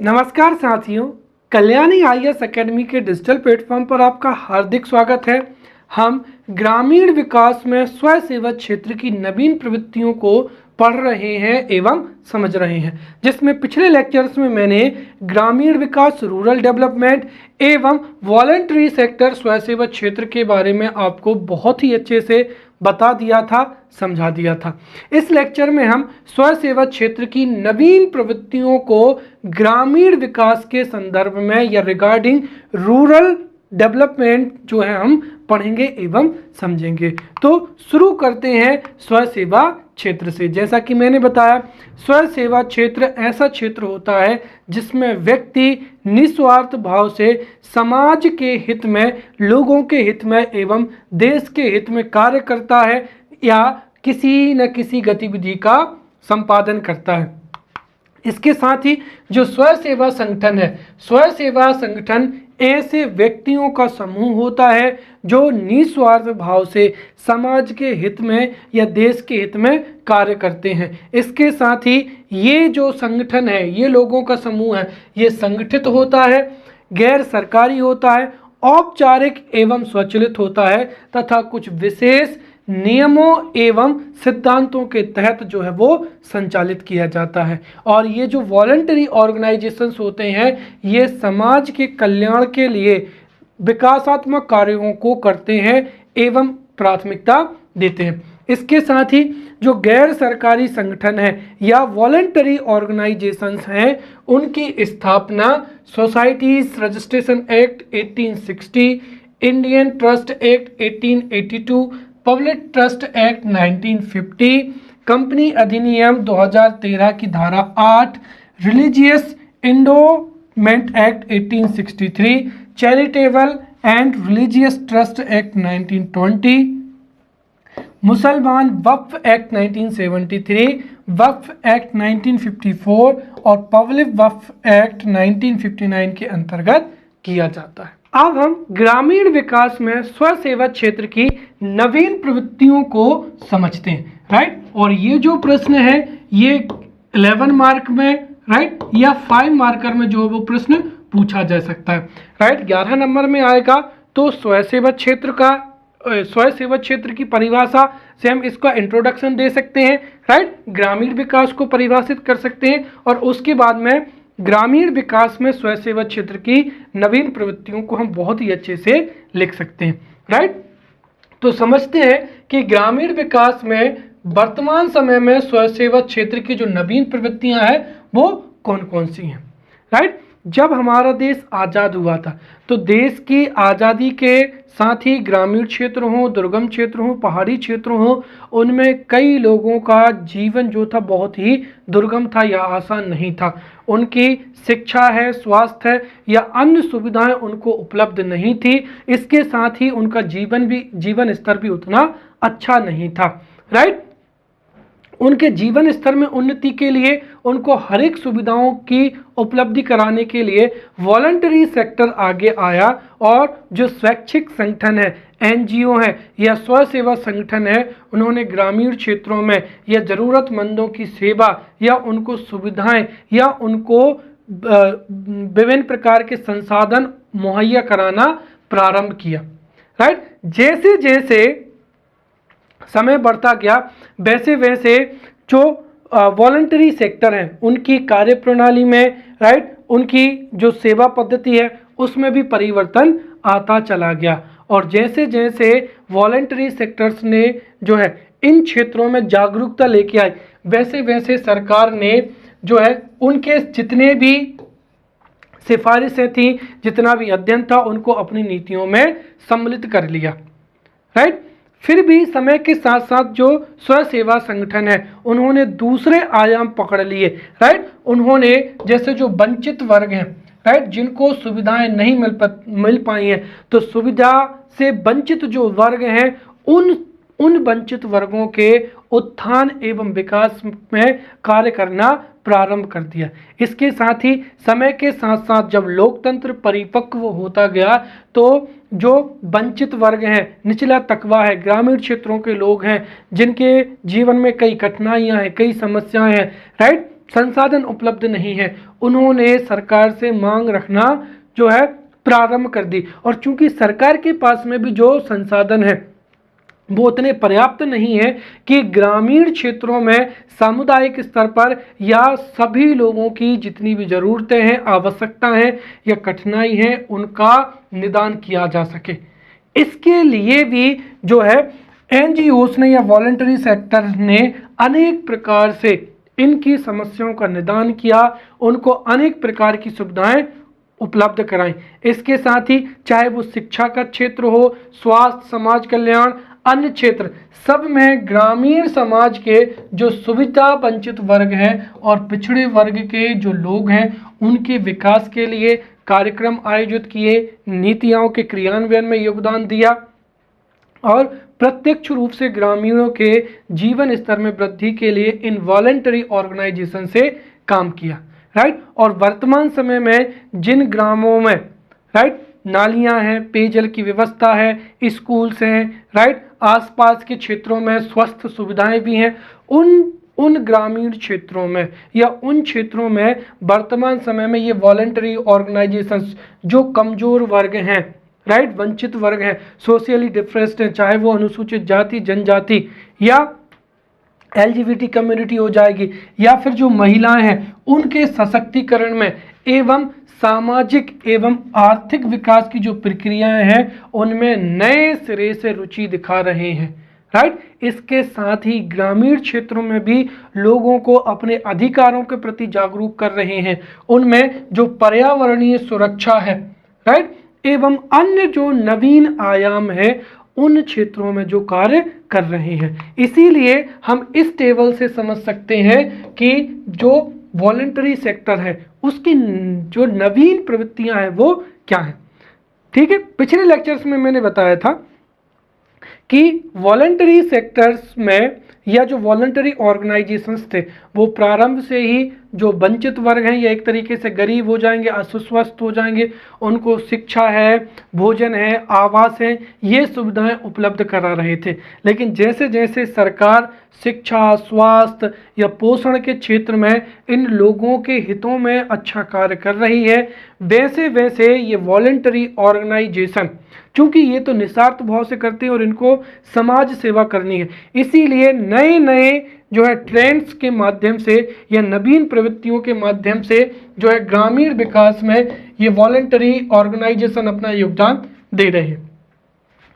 नमस्कार साथियों, Kalyani IAS academy के डिजिटल प्लेटफॉर्म पर आपका हार्दिक स्वागत है। हम ग्रामीण विकास में स्वयं सेवा क्षेत्र की नवीन प्रवृत्तियों को पढ़ रहे हैं एवं समझ रहे हैं, जिसमें पिछले लेक्चर्स में मैंने ग्रामीण विकास, रूरल डेवलपमेंट एवं वॉलंटरी सेक्टर स्वयं सेवा क्षेत्र के बारे में आपको बहुत ही अच्छे से बता दिया था, समझा दिया था। इस लेक्चर में हम स्वयं सेवा क्षेत्र की नवीन प्रवृत्तियों को ग्रामीण विकास के संदर्भ में या रिगार्डिंग रूरल डेवलपमेंट जो है हम पढ़ेंगे एवं समझेंगे। तो शुरू करते हैं स्वयं सेवा क्षेत्र से। जैसा कि मैंने बताया, स्वयं सेवा क्षेत्र ऐसा क्षेत्र होता है जिसमें व्यक्ति निस्वार्थ भाव से समाज के हित में, लोगों के हित में एवं देश के हित में कार्य करता है या किसी न किसी गतिविधि का संपादन करता है। इसके साथ ही जो स्वयं सेवा संगठन है, स्वयं सेवा संगठन ऐसे व्यक्तियों का समूह होता है जो निस्वार्थ भाव से समाज के हित में या देश के हित में कार्य करते हैं। इसके साथ ही ये जो संगठन है, ये लोगों का समूह है, ये संगठित होता है, गैर सरकारी होता है, औपचारिक एवं स्वचालित होता है तथा कुछ विशेष नियमों एवं सिद्धांतों के तहत जो है वो संचालित किया जाता है। और ये जो वॉलंटरी ऑर्गेनाइजेशंस होते हैं, ये समाज के कल्याण के लिए विकासात्मक कार्यों को करते हैं एवं प्राथमिकता देते हैं। इसके साथ ही जो गैर सरकारी संगठन है या वॉलंटरी ऑर्गेनाइजेशंस हैं, उनकी स्थापना societies registration act 1860, Indian trust act 1882, public trust act 1950, company अधिनियम 2013 की धारा 8, religious endowment act 1863, charitable and religious trust act 1920, मुसलमान वक्फ एक्ट 1973, वक्फ एक्ट 1954 और पब्लिक वक्फ एक्ट 1959 के अंतर्गत किया जाता है। अब हम ग्रामीण विकास में स्वयं सेवा क्षेत्र की नवीन प्रवृत्तियों को समझते हैं, राइट। और ये जो प्रश्न है ये 11 मार्क में, राइट, या 5 मार्कर में जो वो प्रश्न पूछा जा सकता है, राइट। 11 नंबर में आएगा तो स्वयं सेवा क्षेत्र की परिभाषा से हम इसका इंट्रोडक्शन दे सकते हैं, राइट। ग्रामीण विकास को परिभाषित कर सकते हैं और उसके बाद में ग्रामीण विकास में स्वयं सेवा क्षेत्र की नवीन प्रवृत्तियों को हम बहुत ही अच्छे से लिख सकते हैं, राइट। तो समझते हैं कि ग्रामीण विकास में वर्तमान समय में स्वयं सेवा क्षेत्र की जो नवीन प्रवृत्तियां हैं वो कौन कौन सी हैं, राइट। जब हमारा देश आज़ाद हुआ था तो देश की आज़ादी के साथ ही ग्रामीण क्षेत्र हो, दुर्गम क्षेत्र हो, पहाड़ी क्षेत्र हो, उनमें कई लोगों का जीवन जो था बहुत ही दुर्गम था या आसान नहीं था। उनकी शिक्षा है, स्वास्थ्य है या अन्य सुविधाएं उनको उपलब्ध नहीं थी। इसके साथ ही उनका जीवन स्तर भी उतना अच्छा नहीं था, राइट। उनके जीवन स्तर में उन्नति के लिए उनको हर एक सुविधाओं की उपलब्धि कराने के लिए वॉलंटरी सेक्टर आगे आया और जो स्वैच्छिक संगठन है, एनजीओ है या स्वयं सेवा संगठन है, उन्होंने ग्रामीण क्षेत्रों में या ज़रूरतमंदों की सेवा या उनको सुविधाएं या उनको विभिन्न प्रकार के संसाधन मुहैया कराना प्रारंभ किया, राइट। जैसे जैसे समय बढ़ता गया वैसे वैसे जो वॉलंटरी सेक्टर हैं उनकी कार्यप्रणाली में, राइट, उनकी जो सेवा पद्धति है उसमें भी परिवर्तन आता चला गया। और जैसे जैसे वॉलंटरी सेक्टर्स ने जो है इन क्षेत्रों में जागरूकता लेके आई, वैसे वैसे सरकार ने जो है उनके जितने भी सिफारिशें थी, जितना भी अध्ययन था, उनको अपनी नीतियों में सम्मिलित कर लिया, राइट। फिर भी समय के साथ साथ जो स्वयं सेवा संगठन है उन्होंने दूसरे आयाम पकड़ लिए, राइट। उन्होंने जैसे जो वंचित वर्ग हैं, राइट, जिनको सुविधाएं नहीं मिल पाई हैं, तो सुविधा से वंचित जो वर्ग हैं उन वंचित वर्गों के उत्थान एवं विकास में कार्य करना प्रारंभ कर दिया। इसके साथ ही समय के साथ साथ जब लोकतंत्र परिपक्व होता गया तो जो वंचित वर्ग हैं, निचला तबका है, ग्रामीण क्षेत्रों के लोग हैं जिनके जीवन में कई कठिनाइयां हैं, कई समस्याएं हैं, राइट, संसाधन उपलब्ध नहीं है, उन्होंने सरकार से मांग रखना जो है प्रारंभ कर दी। और चूंकि सरकार के पास में भी जो संसाधन है वो उतने पर्याप्त नहीं है कि ग्रामीण क्षेत्रों में सामुदायिक स्तर पर या सभी लोगों की जितनी भी ज़रूरतें हैं, आवश्यकता है या कठिनाई है, उनका निदान किया जा सके। इसके लिए भी जो है एनजीओस ने या वॉलंटरी सेक्टर ने अनेक प्रकार से इनकी समस्याओं का निदान किया, उनको अनेक प्रकार की सुविधाएं उपलब्ध कराएं। इसके साथ ही चाहे वो शिक्षा का क्षेत्र हो, स्वास्थ्य, समाज कल्याण, अन्य क्षेत्र, सब में ग्रामीण समाज के जो सुविधा वंचित वर्ग हैं और पिछड़े वर्ग के जो लोग हैं उनके विकास के लिए कार्यक्रम आयोजित किए, नीतियों के क्रियान्वयन में योगदान दिया और प्रत्यक्ष रूप से ग्रामीणों के जीवन स्तर में वृद्धि के लिए इन वॉलंटरी ऑर्गेनाइजेशन से काम किया, राइट। और वर्तमान समय में जिन ग्रामों में, राइट, नालियां हैं, पेयजल की व्यवस्था है, स्कूल्स हैं, राइट, आसपास के क्षेत्रों में स्वास्थ्य सुविधाएं भी हैं, उन ग्रामीण क्षेत्रों में या उन क्षेत्रों में वर्तमान समय में ये वॉलंटरी ऑर्गेनाइजेशंस जो कमजोर वर्ग हैं, राइट, वंचित वर्ग हैं, सोशली डिप्रेस्ड हैं, चाहे वो अनुसूचित जाति, जनजाति या एलजीबीटी कम्युनिटी हो जाएगी या फिर जो महिलाएं हैं, उनके सशक्तिकरण में एवं सामाजिक एवं आर्थिक विकास की जो प्रक्रियाएं हैं उनमें नए सिरे से रुचि दिखा रहे हैं, राइट। इसके साथ ही ग्रामीण क्षेत्रों में भी लोगों को अपने अधिकारों के प्रति जागरूक कर रहे हैं, उनमें जो पर्यावरणीय सुरक्षा है, राइट, एवं अन्य जो नवीन आयाम है उन क्षेत्रों में जो कार्य कर रहे हैं। इसीलिए हम इस टेबल से समझ सकते हैं कि जो वॉलंटरी सेक्टर है उसकी जो नवीन प्रवृत्तियां हैं वो क्या हैं। ठीक है, पिछले लेक्चर्स में मैंने बताया था कि वॉलंटरी सेक्टर्स में या जो वॉलंटरी ऑर्गेनाइजेशंस थे वो प्रारंभ से ही जो वंचित वर्ग हैं या एक तरीके से गरीब हो जाएंगे, अस्वस्थ हो जाएंगे, उनको शिक्षा है, भोजन है, आवास है, ये सुविधाएं उपलब्ध करा रहे थे। लेकिन जैसे जैसे सरकार शिक्षा, स्वास्थ्य या पोषण के क्षेत्र में इन लोगों के हितों में अच्छा कार्य कर रही है, वैसे वैसे ये वॉलंटरी ऑर्गेनाइजेशन, चूंकि ये तो निस्वार्थ भाव से करते हैं और इनको समाज सेवा करनी है, इसीलिए नए नए जो है ट्रेंड्स के माध्यम से या नवीन प्रवृत्तियों के माध्यम से जो है ग्रामीण विकास में ये वॉलंटरी ऑर्गेनाइजेशन अपना योगदान दे रहे हैं।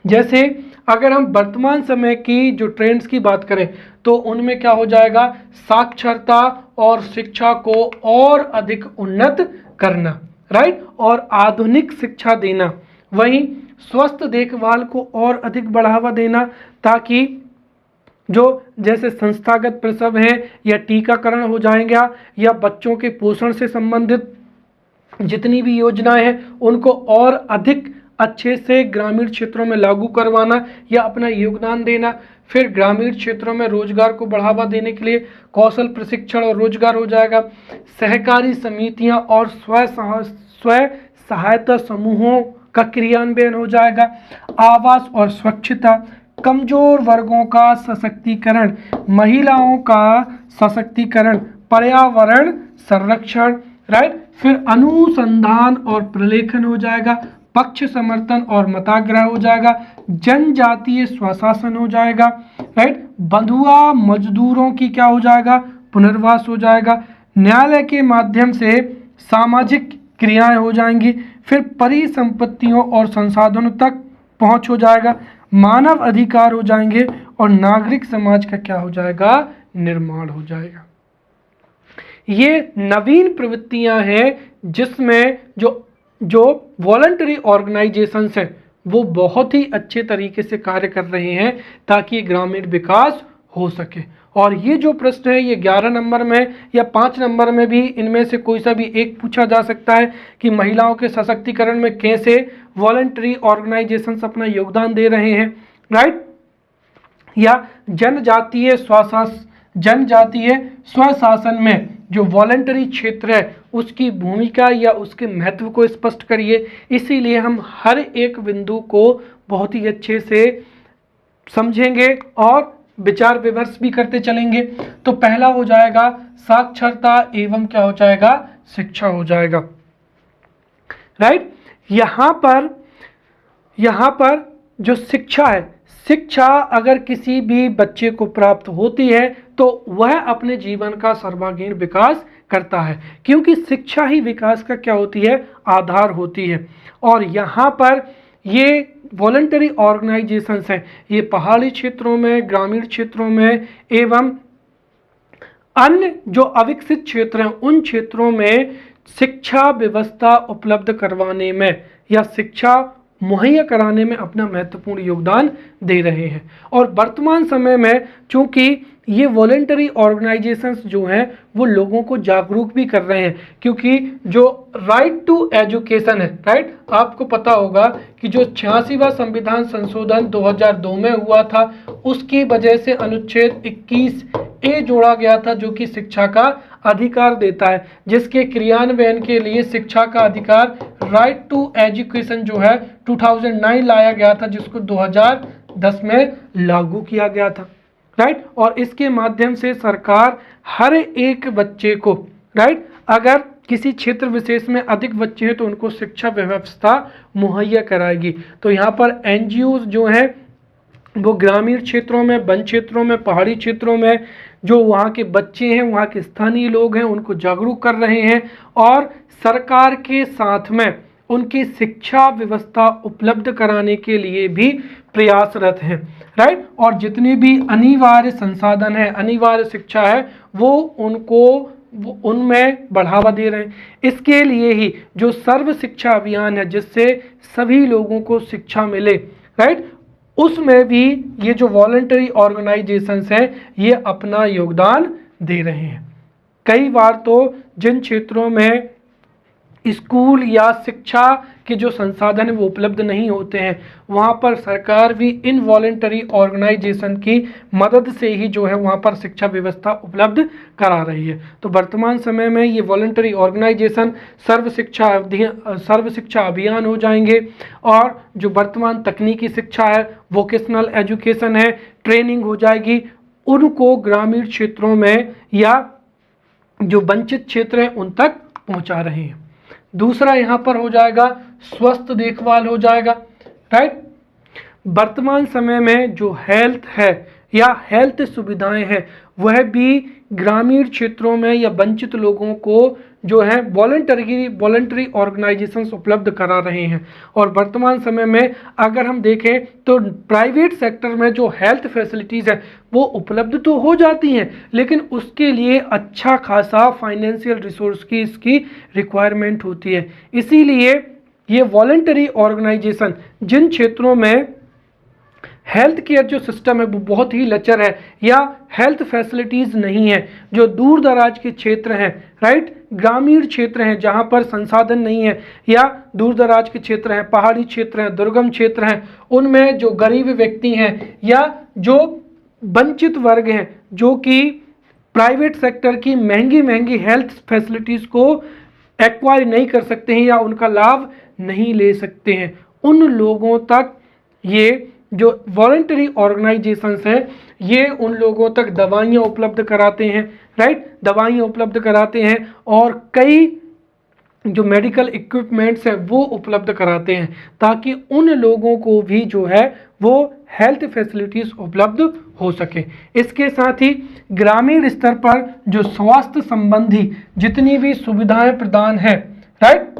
जैसे अगर हम वर्तमान समय की जो ट्रेंड्स की बात करें तो उनमें क्या हो जाएगा, साक्षरता और शिक्षा को और अधिक उन्नत करना, राइट, और आधुनिक शिक्षा देना, वहीं स्वस्थ देखभाल को और अधिक बढ़ावा देना ताकि जो जैसे संस्थागत प्रसव हैं या टीकाकरण हो जाएगा या बच्चों के पोषण से संबंधित जितनी भी योजनाएं हैं उनको और अधिक अच्छे से ग्रामीण क्षेत्रों में लागू करवाना या अपना योगदान देना। फिर ग्रामीण क्षेत्रों में रोजगार को बढ़ावा देने के लिए कौशल प्रशिक्षण और रोजगार हो जाएगा। सहकारी समितियां और स्व सहायता समूहों का क्रियान्वयन हो जाएगा। आवास और स्वच्छता, कमजोर वर्गों का सशक्तिकरण, महिलाओं का सशक्तिकरण, पर्यावरण संरक्षण, राइट, फिर अनुसंधान और प्रलेखन हो जाएगा, पक्ष समर्थन और मताग्रह हो जाएगा, जनजातीय स्वशासन हो जाएगा, राइट, बंधुआ मजदूरों की क्या हो जाएगा, पुनर्वास हो जाएगा, न्यायालय के माध्यम से सामाजिक क्रियाएं हो जाएंगी, फिर परिसंपत्तियों और संसाधनों तक पहुंच हो जाएगा, मानव अधिकार हो जाएंगे और नागरिक समाज का क्या हो जाएगा, निर्माण हो जाएगा। ये नवीन प्रवृत्तियां हैं जिसमें जो वॉलंटरी ऑर्गेनाइजेशंस हैं वो बहुत ही अच्छे तरीके से कार्य कर रहे हैं ताकि ग्रामीण विकास हो सके। और ये जो प्रश्न है ये 11 नंबर में या 5 नंबर में भी इनमें से कोई सा भी एक पूछा जा सकता है कि महिलाओं के सशक्तिकरण में कैसे वॉलंटरी ऑर्गेनाइजेशंस अपना योगदान दे रहे हैं, राइट, या जनजातीय स्वशासन में जो वॉलंटरी क्षेत्र है उसकी भूमिका या उसके महत्व को स्पष्ट करिए। इसीलिए हम हर एक बिंदु को बहुत ही अच्छे से समझेंगे और विचार विमर्श भी करते चलेंगे। तो पहला हो जाएगा साक्षरता एवं क्या हो जाएगा, शिक्षा हो जाएगा। राइट, यहाँ पर जो शिक्षा है, शिक्षा अगर किसी भी बच्चे को प्राप्त होती है तो वह अपने जीवन का सर्वांगीण विकास करता है, क्योंकि शिक्षा ही विकास का क्या होती है, आधार होती है। और यहाँ पर ये वॉलंटरी ऑर्गेनाइजेशंस हैं, ये पहाड़ी क्षेत्रों में, ग्रामीण क्षेत्रों में एवं अन्य जो अविकसित क्षेत्र हैं उन क्षेत्रों में शिक्षा व्यवस्था उपलब्ध करवाने में या शिक्षा मुहैया कराने में अपना महत्वपूर्ण योगदान दे रहे हैं। और वर्तमान समय में चूंकि ये वॉलंटरी ऑर्गेनाइजेशंस जो हैं वो लोगों को जागरूक भी कर रहे हैं, क्योंकि जो राइट टू एजुकेशन है, राइट, आपको पता होगा कि जो 86वां संविधान संशोधन 2002 में हुआ था उसकी वजह से अनुच्छेद 21A जोड़ा गया था, जो कि शिक्षा का अधिकार देता है, जिसके क्रियान्वयन के लिए शिक्षा का अधिकार राइट टू एजुकेशन जो है 2009 लाया गया था, जिसको 2010 में लागू किया गया था। राइट, और इसके माध्यम से सरकार हर एक बच्चे को, राइट, अगर किसी क्षेत्र विशेष में अधिक बच्चे हैं तो उनको शिक्षा व्यवस्था मुहैया कराएगी। तो यहाँ पर एनजीओ जो हैं वो ग्रामीण क्षेत्रों में, वन क्षेत्रों में, पहाड़ी क्षेत्रों में जो वहाँ के बच्चे हैं, वहाँ के स्थानीय लोग हैं, उनको जागरूक कर रहे हैं और सरकार के साथ में उनकी शिक्षा व्यवस्था उपलब्ध कराने के लिए भी प्रयासरत हैं। राइट, और जितने भी अनिवार्य संसाधन है, अनिवार्य शिक्षा है, वो उनमें बढ़ावा दे रहे हैं। इसके लिए ही जो सर्व शिक्षा अभियान है, जिससे सभी लोगों को शिक्षा मिले, राइट, उसमें भी ये जो वॉलंटरी ऑर्गेनाइजेशंस हैं ये अपना योगदान दे रहे हैं। कई बार तो जिन क्षेत्रों में स्कूल या शिक्षा के जो संसाधन वो उपलब्ध नहीं होते हैं, वहाँ पर सरकार भी इन वॉलंटरी ऑर्गेनाइजेशन की मदद से ही जो है वहाँ पर शिक्षा व्यवस्था उपलब्ध करा रही है। तो वर्तमान समय में ये वॉलंटरी ऑर्गेनाइजेशन सर्व शिक्षा अभियान हो जाएंगे, और जो वर्तमान तकनीकी शिक्षा है, वोकेशनल एजुकेशन है, ट्रेनिंग हो जाएगी, उनको ग्रामीण क्षेत्रों में या जो वंचित क्षेत्र हैं उन तक पहुँचा रहे हैं। दूसरा यहाँ पर हो जाएगा स्वस्थ देखभाल हो जाएगा। राइट, वर्तमान समय में जो हेल्थ है या हेल्थ सुविधाएं हैं वह भी ग्रामीण क्षेत्रों में या वंचित लोगों को जो है वॉलंटरी ऑर्गेनाइजेशंस उपलब्ध करा रहे हैं। और वर्तमान समय में अगर हम देखें तो प्राइवेट सेक्टर में जो हेल्थ फैसिलिटीज़ है वो उपलब्ध तो हो जाती हैं, लेकिन उसके लिए अच्छा खासा फाइनेंशियल रिसोर्स की इसकी रिक्वायरमेंट होती है। इसीलिए ये वॉलंटरी ऑर्गेनाइजेशन जिन क्षेत्रों में हेल्थ केयर जो सिस्टम है वो बहुत ही लचर है या हेल्थ फैसिलिटीज़ नहीं है, जो दूर दराज के क्षेत्र हैं, राइट, ग्रामीण क्षेत्र हैं जहाँ पर संसाधन नहीं है, या दूर दराज के क्षेत्र हैं, पहाड़ी क्षेत्र हैं, दुर्गम क्षेत्र हैं, उनमें जो गरीब व्यक्ति हैं या जो वंचित वर्ग हैं जो कि प्राइवेट सेक्टर की महंगी हेल्थ फैसिलिटीज़ को एक्वायर नहीं कर सकते हैं या उनका लाभ नहीं ले सकते हैं, उन लोगों तक ये जो वॉलंटरी ऑर्गेनाइजेशंस हैं ये उन लोगों तक दवाइयाँ उपलब्ध कराते हैं। राइट, दवाइयाँ उपलब्ध कराते हैं और कई जो मेडिकल इक्विपमेंट्स हैं वो उपलब्ध कराते हैं, ताकि उन लोगों को भी जो है वो हेल्थ फैसिलिटीज़ उपलब्ध हो सके। इसके साथ ही ग्रामीण स्तर पर जो स्वास्थ्य संबंधी जितनी भी सुविधाएं प्रदान हैं, राइट,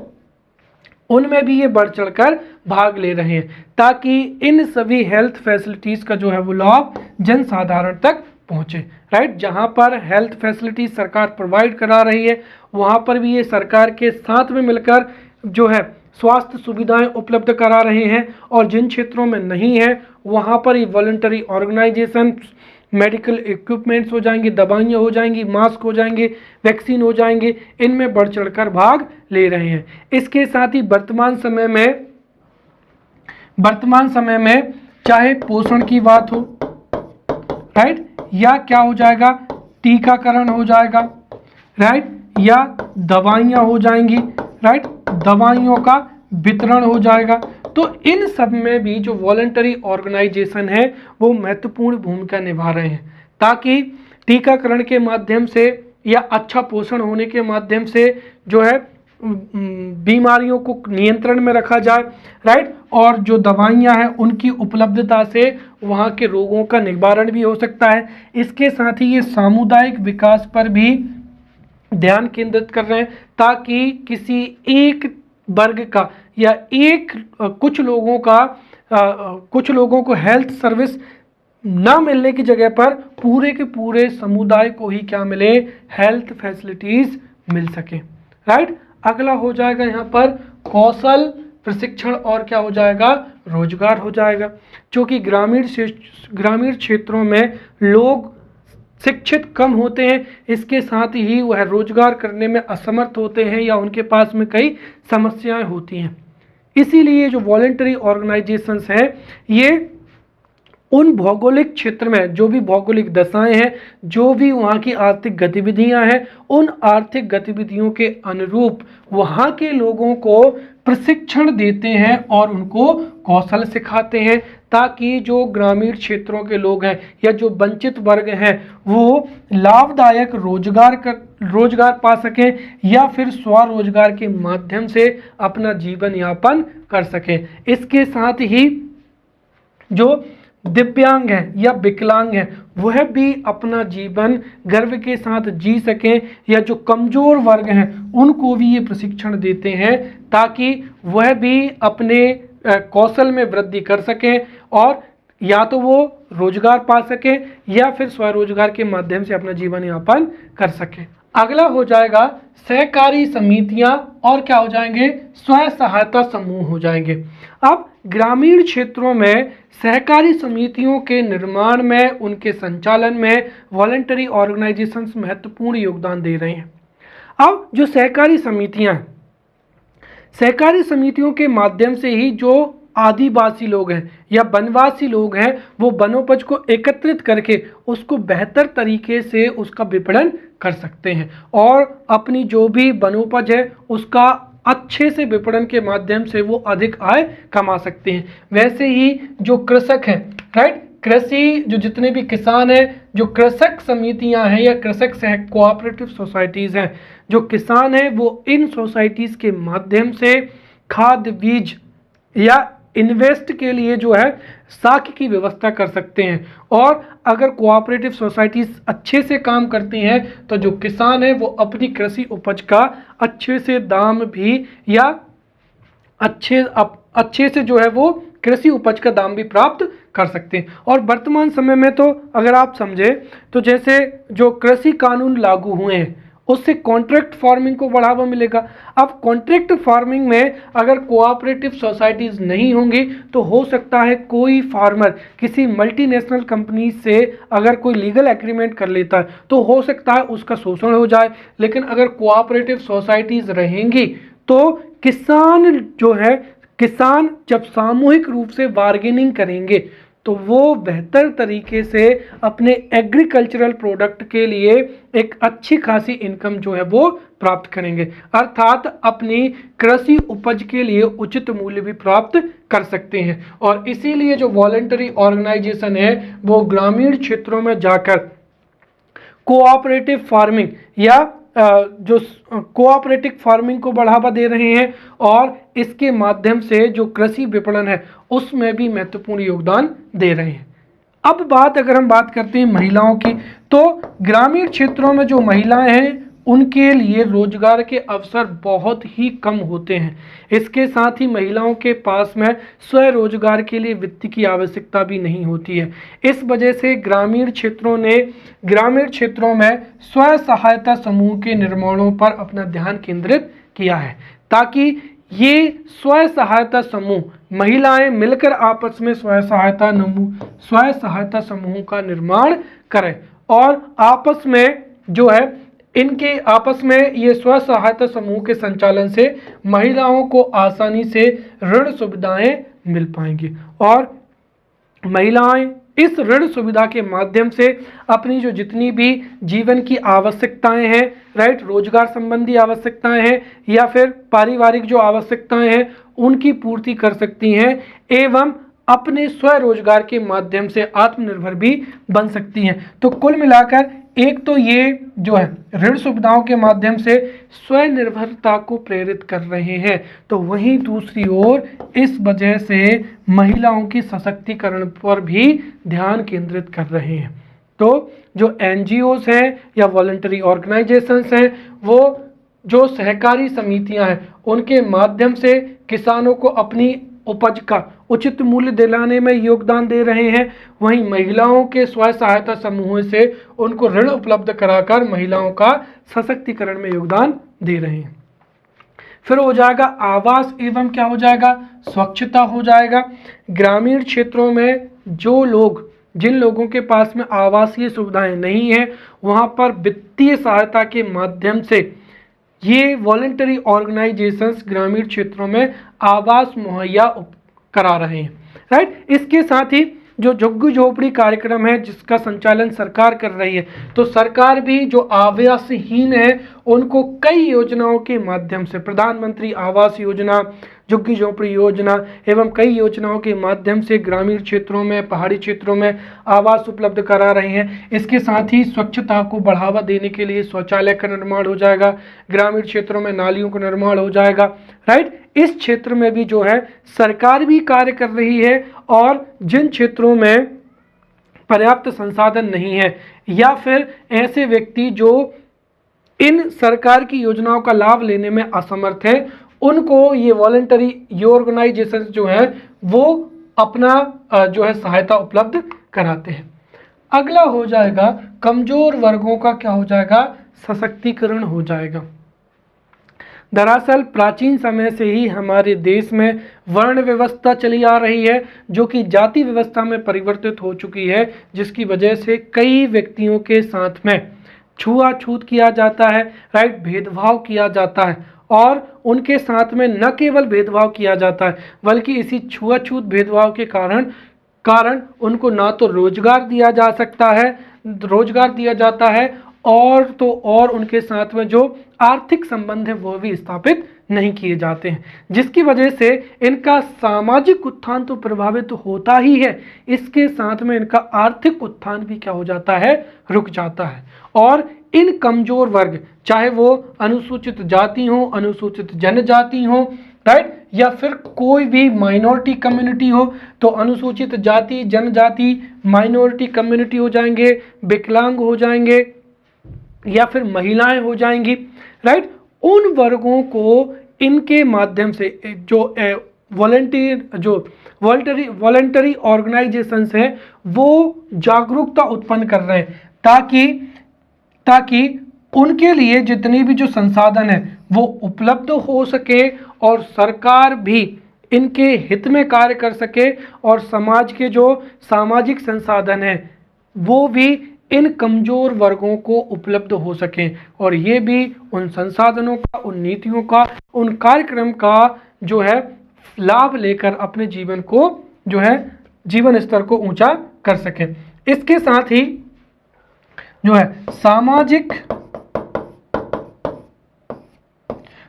उनमें भी ये बढ़ चढ़कर भाग ले रहे हैं, ताकि इन सभी हेल्थ फैसिलिटीज़ का जो है वो लाभ जनसाधारण तक पहुँचे। राइट, जहाँ पर हेल्थ फैसिलिटीज़ सरकार प्रोवाइड करा रही है वहाँ पर भी ये सरकार के साथ में मिलकर जो है स्वास्थ्य सुविधाएं उपलब्ध करा रहे हैं, और जिन क्षेत्रों में नहीं है वहाँ पर ये वॉलंटरी ऑर्गेनाइजेशन मेडिकल इक्विपमेंट्स हो जाएंगे, दवाइयाँ हो जाएंगी, मास्क हो जाएंगे, वैक्सीन हो जाएंगे, इनमें बढ़ चढ़कर भाग ले रहे हैं। इसके साथ ही वर्तमान समय में चाहे पोषण की बात हो, राइट, या क्या हो जाएगा, टीकाकरण हो जाएगा, राइट, या दवाइयाँ हो जाएंगी, राइट, दवाइयों का वितरण हो जाएगा। तो इन सब में भी जो वॉलंटरी ऑर्गेनाइजेशन है वो महत्वपूर्ण भूमिका निभा रहे हैं, ताकि टीकाकरण के माध्यम से या अच्छा पोषण होने के माध्यम से जो है बीमारियों को नियंत्रण में रखा जाए, राइट। और जो दवाइयां हैं उनकी उपलब्धता से वहाँ के रोगों का निवारण भी हो सकता है। इसके साथ ही ये सामुदायिक विकास पर भी ध्यान केंद्रित कर रहे हैं, ताकि किसी एक वर्ग का या कुछ लोगों को हेल्थ सर्विस ना मिलने की जगह पर पूरे के पूरे समुदाय को ही क्या मिले, हेल्थ फैसिलिटीज मिल सके, राइट। अगला हो जाएगा यहाँ पर कौशल प्रशिक्षण और क्या हो जाएगा, रोजगार हो जाएगा। क्योंकि ग्रामीण क्षेत्रों में लोग शिक्षित कम होते हैं, इसके साथ ही वह रोजगार करने में असमर्थ होते हैं या उनके पास में कई समस्याएं होती हैं। इसीलिए जो वॉलंटरी ऑर्गेनाइजेशंस हैं ये उन भौगोलिक क्षेत्र में जो भी भौगोलिक दशाएं हैं, जो भी वहाँ की आर्थिक गतिविधियां हैं, उन आर्थिक गतिविधियों के अनुरूप वहाँ के लोगों को प्रशिक्षण देते हैं और उनको कौशल सिखाते हैं, ताकि जो ग्रामीण क्षेत्रों के लोग हैं या जो वंचित वर्ग हैं वो लाभदायक रोजगार पा सकें या फिर स्वरोजगार के माध्यम से अपना जीवन यापन कर सकें। इसके साथ ही जो दिव्यांग हैं या विकलांग हैं वह भी अपना जीवन गर्व के साथ जी सकें, या जो कमजोर वर्ग हैं उनको भी ये प्रशिक्षण देते हैं ताकि वह भी अपने कौशल में वृद्धि कर सकें और या तो वो रोजगार पा सकें या फिर स्वरोजगार के माध्यम से अपना जीवन यापन कर सकें। अगला हो जाएगा सहकारी समितियां और क्या हो जाएंगे, स्वयं सहायता समूह हो जाएंगे। अब ग्रामीण क्षेत्रों में सहकारी समितियों के निर्माण में, उनके संचालन में वॉलंटरी ऑर्गेनाइजेशंस महत्वपूर्ण योगदान दे रहे हैं। अब जो सहकारी समितियों के माध्यम से ही जो आदिवासी लोग हैं या वनवासी लोग हैं वो वनोपज को एकत्रित करके उसको बेहतर तरीके से उसका विपणन कर सकते हैं और अपनी जो भी वनोपज है उसका अच्छे से विपणन के माध्यम से वो अधिक आय कमा सकते हैं। वैसे ही जो कृषक हैं, राइट, कृषि जो जितने भी किसान हैं, जो कृषक समितियां हैं या कृषक कोऑपरेटिव सोसाइटीज हैं, जो किसान हैं वो इन सोसाइटीज के माध्यम से खाद बीज या इन्वेस्ट के लिए जो है साख की व्यवस्था कर सकते हैं। और अगर कोऑपरेटिव सोसाइटीज अच्छे से काम करती हैं तो जो किसान है वो अपनी कृषि उपज का अच्छे से दाम भी या अच्छे से जो है वो कृषि उपज का दाम भी प्राप्त कर सकते हैं। और वर्तमान समय में तो अगर आप समझे तो जैसे जो कृषि कानून लागू हुए हैं उससे कॉन्ट्रैक्ट फार्मिंग को बढ़ावा मिलेगा। अब कॉन्ट्रैक्ट फार्मिंग में अगर कोऑपरेटिव सोसाइटीज नहीं होंगी तो हो सकता है कोई फार्मर किसी मल्टीनेशनल कंपनी से अगर कोई लीगल एग्रीमेंट कर लेता है तो हो सकता है उसका शोषण हो जाए। लेकिन अगर कोऑपरेटिव सोसाइटीज रहेंगी तो किसान जब सामूहिक रूप से बार्गेनिंग करेंगे तो वो बेहतर तरीके से अपने एग्रीकल्चरल प्रोडक्ट के लिए एक अच्छी खासी इनकम जो है वो प्राप्त करेंगे, अर्थात अपनी कृषि उपज के लिए उचित मूल्य भी प्राप्त कर सकते हैं। और इसीलिए जो वॉलंटरी ऑर्गेनाइजेशन है वो ग्रामीण क्षेत्रों में जाकर कोऑपरेटिव फार्मिंग या जो कोऑपरेटिव फार्मिंग को बढ़ावा दे रहे हैं और इसके माध्यम से जो कृषि विपणन है उसमें भी महत्वपूर्ण योगदान दे रहे हैं। अब अगर हम बात करते हैं महिलाओं की, तो ग्रामीण क्षेत्रों में जो महिलाएं हैं उनके लिए रोजगार के अवसर बहुत ही कम होते हैं। इसके साथ ही महिलाओं के पास में स्वरोजगार के लिए वित्त की आवश्यकता भी नहीं होती है। इस वजह से ग्रामीण क्षेत्रों में स्व सहायता समूह के निर्माणों पर अपना ध्यान केंद्रित किया है, ताकि ये स्व सहायता समूह महिलाएं मिलकर आपस में स्व सहायता समूह का निर्माण करें और आपस में जो है इनके आपस में ये स्व सहायता समूह के संचालन से महिलाओं को आसानी से ऋण सुविधाएं मिल पाएंगी और महिलाएं इस ऋण सुविधा के माध्यम से अपनी जो जितनी भी जीवन की आवश्यकताएं हैं, राइट, रोजगार संबंधी आवश्यकताएं हैं या फिर पारिवारिक जो आवश्यकताएं हैं उनकी पूर्ति कर सकती हैं एवं अपने स्वरोजगार के माध्यम से आत्मनिर्भर भी बन सकती हैं। तो कुल मिलाकर एक तो ये जो है ऋण सुविधाओं के माध्यम से स्वनिर्भरता को प्रेरित कर रहे हैं, तो वहीं दूसरी ओर इस वजह से महिलाओं की सशक्तिकरण पर भी ध्यान केंद्रित कर रहे हैं। तो जो एनजीओस हैं या वॉलंटरी ऑर्गेनाइजेशंस हैं, वो जो सहकारी समितियां हैं, उनके माध्यम से किसानों को अपनी उपज का उचित मूल्य दिलाने में योगदान दे रहे हैं। वहीं महिलाओं के स्व सहायता समूहों से उनको ऋण उपलब्ध कराकर महिलाओं का सशक्तिकरण में योगदान दे रहे हैं। फिर हो जाएगा आवास एवं क्या हो जाएगा, स्वच्छता हो जाएगा। ग्रामीण क्षेत्रों में जिन लोगों के पास में आवासीय सुविधाएं नहीं है, वहां पर वित्तीय सहायता के माध्यम से ये वॉलंटरी ऑर्गेनाइजेशंस ग्रामीण क्षेत्रों में आवास मुहैया करा रहे हैं, राइट। इसके साथ ही जो झुग्गी झोपड़ी कार्यक्रम है जिसका संचालन सरकार कर रही है, तो सरकार भी जो आवासहीन है उनको कई योजनाओं के माध्यम से, प्रधानमंत्री आवास योजना, झुग्गी झोपड़ी योजना एवं कई योजनाओं के माध्यम से ग्रामीण क्षेत्रों में, पहाड़ी क्षेत्रों में आवास उपलब्ध करा रहे हैं। इसके साथ ही स्वच्छता को बढ़ावा देने के लिए शौचालय का निर्माण हो जाएगा, ग्रामीण क्षेत्रों में नालियों का निर्माण हो जाएगा, राइट। इस क्षेत्र में भी जो है सरकार भी कार्य कर रही है, और जिन क्षेत्रों में पर्याप्त संसाधन नहीं है या फिर ऐसे व्यक्ति जो इन सरकार की योजनाओं का लाभ लेने में असमर्थ है, उनको ये वॉलंटरी ऑर्गेनाइजेशन जो है वो अपना जो है सहायता उपलब्ध कराते हैं। अगला हो जाएगा कमजोर वर्गों का क्या हो जाएगा, सशक्तिकरण हो जाएगा। दरअसल प्राचीन समय से ही हमारे देश में वर्ण व्यवस्था चली आ रही है, जो कि जाति व्यवस्था में परिवर्तित हो चुकी है, जिसकी वजह से कई व्यक्तियों के साथ में छुआछूत किया जाता है, राइट, भेदभाव किया जाता है। और उनके साथ में न केवल भेदभाव किया जाता है, बल्कि इसी छुआछूत भेदभाव के कारण उनको ना तो रोजगार दिया जाता है और उनके साथ में जो आर्थिक संबंध है वो भी स्थापित नहीं किए जाते हैं, जिसकी वजह से इनका सामाजिक उत्थान तो प्रभावित होता ही है, इसके साथ में इनका आर्थिक उत्थान भी क्या हो जाता है, रुक जाता है। और इन कमजोर वर्ग, चाहे वो अनुसूचित जाति हो, अनुसूचित जनजाति हो, राइट, या फिर कोई भी माइनॉरिटी कम्युनिटी हो, तो अनुसूचित जाति, जनजाति, माइनॉरिटी कम्युनिटी हो जाएंगे, विकलांग हो जाएंगे या फिर महिलाएं हो जाएंगी, राइट। उन वर्गों को इनके माध्यम से जो वॉलंटरी ऑर्गेनाइजेशंस हैं वो जागरूकता उत्पन्न कर रहे हैं, ताकि उनके लिए जितनी भी जो संसाधन है वो उपलब्ध हो सके और सरकार भी इनके हित में कार्य कर सके, और समाज के जो सामाजिक संसाधन है वो भी इन कमजोर वर्गों को उपलब्ध हो सके, और ये भी उन संसाधनों का, उन नीतियों का, उन कार्यक्रम का जो है लाभ लेकर अपने जीवन को जो है जीवन स्तर को ऊंचा कर सके। इसके साथ ही जो है सामाजिक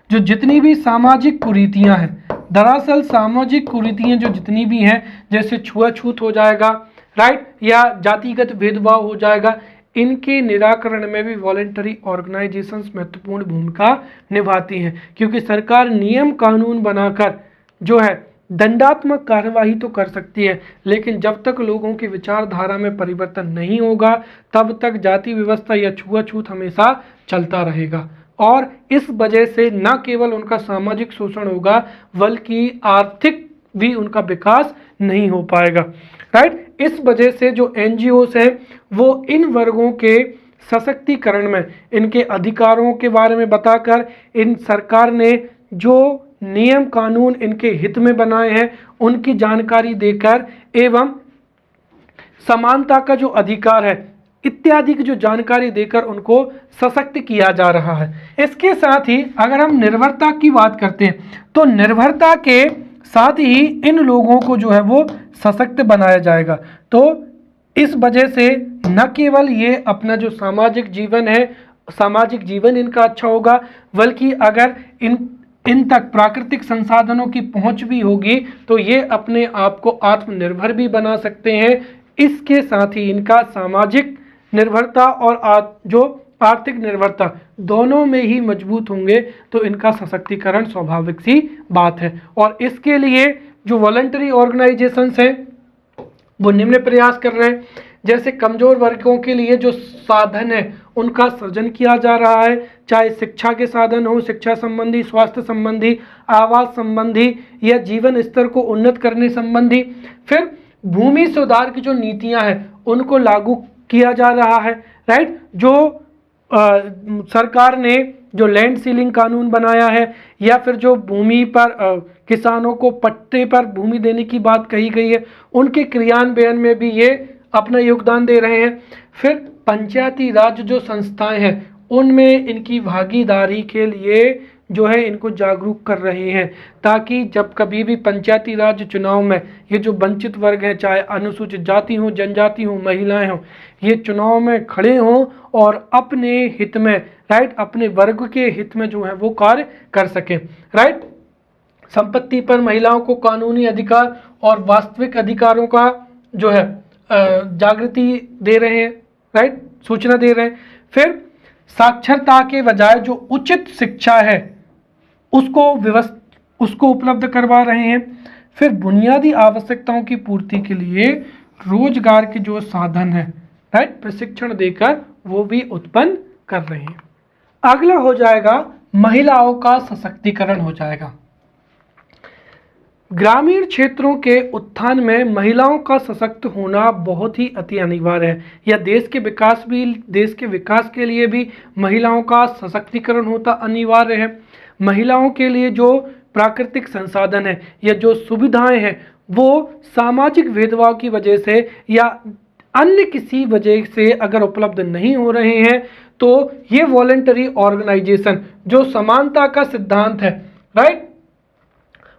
जो जितनी भी सामाजिक कुरीतियां हैं, दरअसल सामाजिक कुरीतियां जो जितनी भी हैं, जैसे छुआछूत हो जाएगा, राइट, या जातिगत भेदभाव हो जाएगा, इनके निराकरण में भी वॉलंटरी ऑर्गेनाइजेशंस महत्वपूर्ण भूमिका निभाती हैं, क्योंकि सरकार नियम कानून बनाकर जो है दंडात्मक कार्यवाही तो कर सकती है, लेकिन जब तक लोगों की विचारधारा में परिवर्तन नहीं होगा तब तक जाति व्यवस्था या छुआछूत हमेशा चलता रहेगा, और इस वजह से न केवल उनका सामाजिक शोषण होगा बल्कि आर्थिक भी उनका विकास नहीं हो पाएगा, राइट। इस वजह से जो एनजीओस हैं वो इन वर्गों के सशक्तिकरण में, इनके अधिकारों के बारे में बताकर, इन सरकार ने जो नियम कानून इनके हित में बनाए हैं उनकी जानकारी देकर एवं समानता का जो अधिकार है इत्यादि की जो जानकारी देकर उनको सशक्त किया जा रहा है। इसके साथ ही अगर हम निर्भरता की बात करते हैं, तो निर्भरता के साथ ही इन लोगों को जो है वो सशक्त बनाया जाएगा। तो इस वजह से न केवल ये अपना जो सामाजिक जीवन इनका अच्छा होगा, बल्कि अगर इन तक प्राकृतिक संसाधनों की पहुंच भी होगी तो ये अपने आप को आत्मनिर्भर भी बना सकते हैं। इसके साथ ही इनका सामाजिक निर्भरता और जो आर्थिक निर्भरता दोनों में ही मजबूत होंगे तो इनका सशक्तिकरण स्वाभाविक सी बात है। और इसके लिए जो वॉलंटरी ऑर्गेनाइजेशंस हैं वो निम्न प्रयास कर रहे हैं, जैसे कमजोर वर्गों के लिए जो साधन है उनका सृजन किया जा रहा है, चाहे शिक्षा के साधन हो, शिक्षा संबंधी, स्वास्थ्य संबंधी, आवास संबंधी या जीवन स्तर को उन्नत करने संबंधी। फिर भूमि सुधार की जो नीतियां हैं उनको लागू किया जा रहा है, राइट। जो सरकार ने जो लैंड सीलिंग कानून बनाया है या फिर जो भूमि पर किसानों को पट्टे पर भूमि देने की बात कही गई है, उनके क्रियान्वयन में भी ये अपना योगदान दे रहे हैं। फिर पंचायती राज जो संस्थाएं हैं उनमें इनकी भागीदारी के लिए जो है इनको जागरूक कर रहे हैं, ताकि जब कभी भी पंचायती राज चुनाव में ये जो वंचित वर्ग हैं, चाहे अनुसूचित जाति हो, जनजाति हो, महिलाएं हो, ये चुनाव में खड़े हों और अपने हित में, राइट, अपने वर्ग के हित में जो है वो कार्य कर सकें, राइट। संपत्ति पर महिलाओं को कानूनी अधिकार और वास्तविक अधिकारों का जो है जागृति दे रहे हैं, राइट, सूचना दे रहे हैं। फिर साक्षरता के बजाय जो उचित शिक्षा है उसको उपलब्ध करवा रहे हैं। फिर बुनियादी आवश्यकताओं की पूर्ति के लिए रोजगार के जो साधन है, राइट, प्रशिक्षण देकर वो भी उत्पन्न कर रहे हैं। अगला हो जाएगा महिलाओं का सशक्तिकरण हो जाएगा। ग्रामीण क्षेत्रों के उत्थान में महिलाओं का सशक्त होना बहुत ही अति अनिवार्य है। यह देश के विकास के लिए भी महिलाओं का सशक्तिकरण होता अनिवार्य है। महिलाओं के लिए जो प्राकृतिक संसाधन है या जो सुविधाएं हैं वो सामाजिक भेदभाव की वजह से या अन्य किसी वजह से अगर उपलब्ध नहीं हो रहे हैं तो ये वॉलंटरी ऑर्गेनाइजेशन जो समानता का सिद्धांत है, राइट,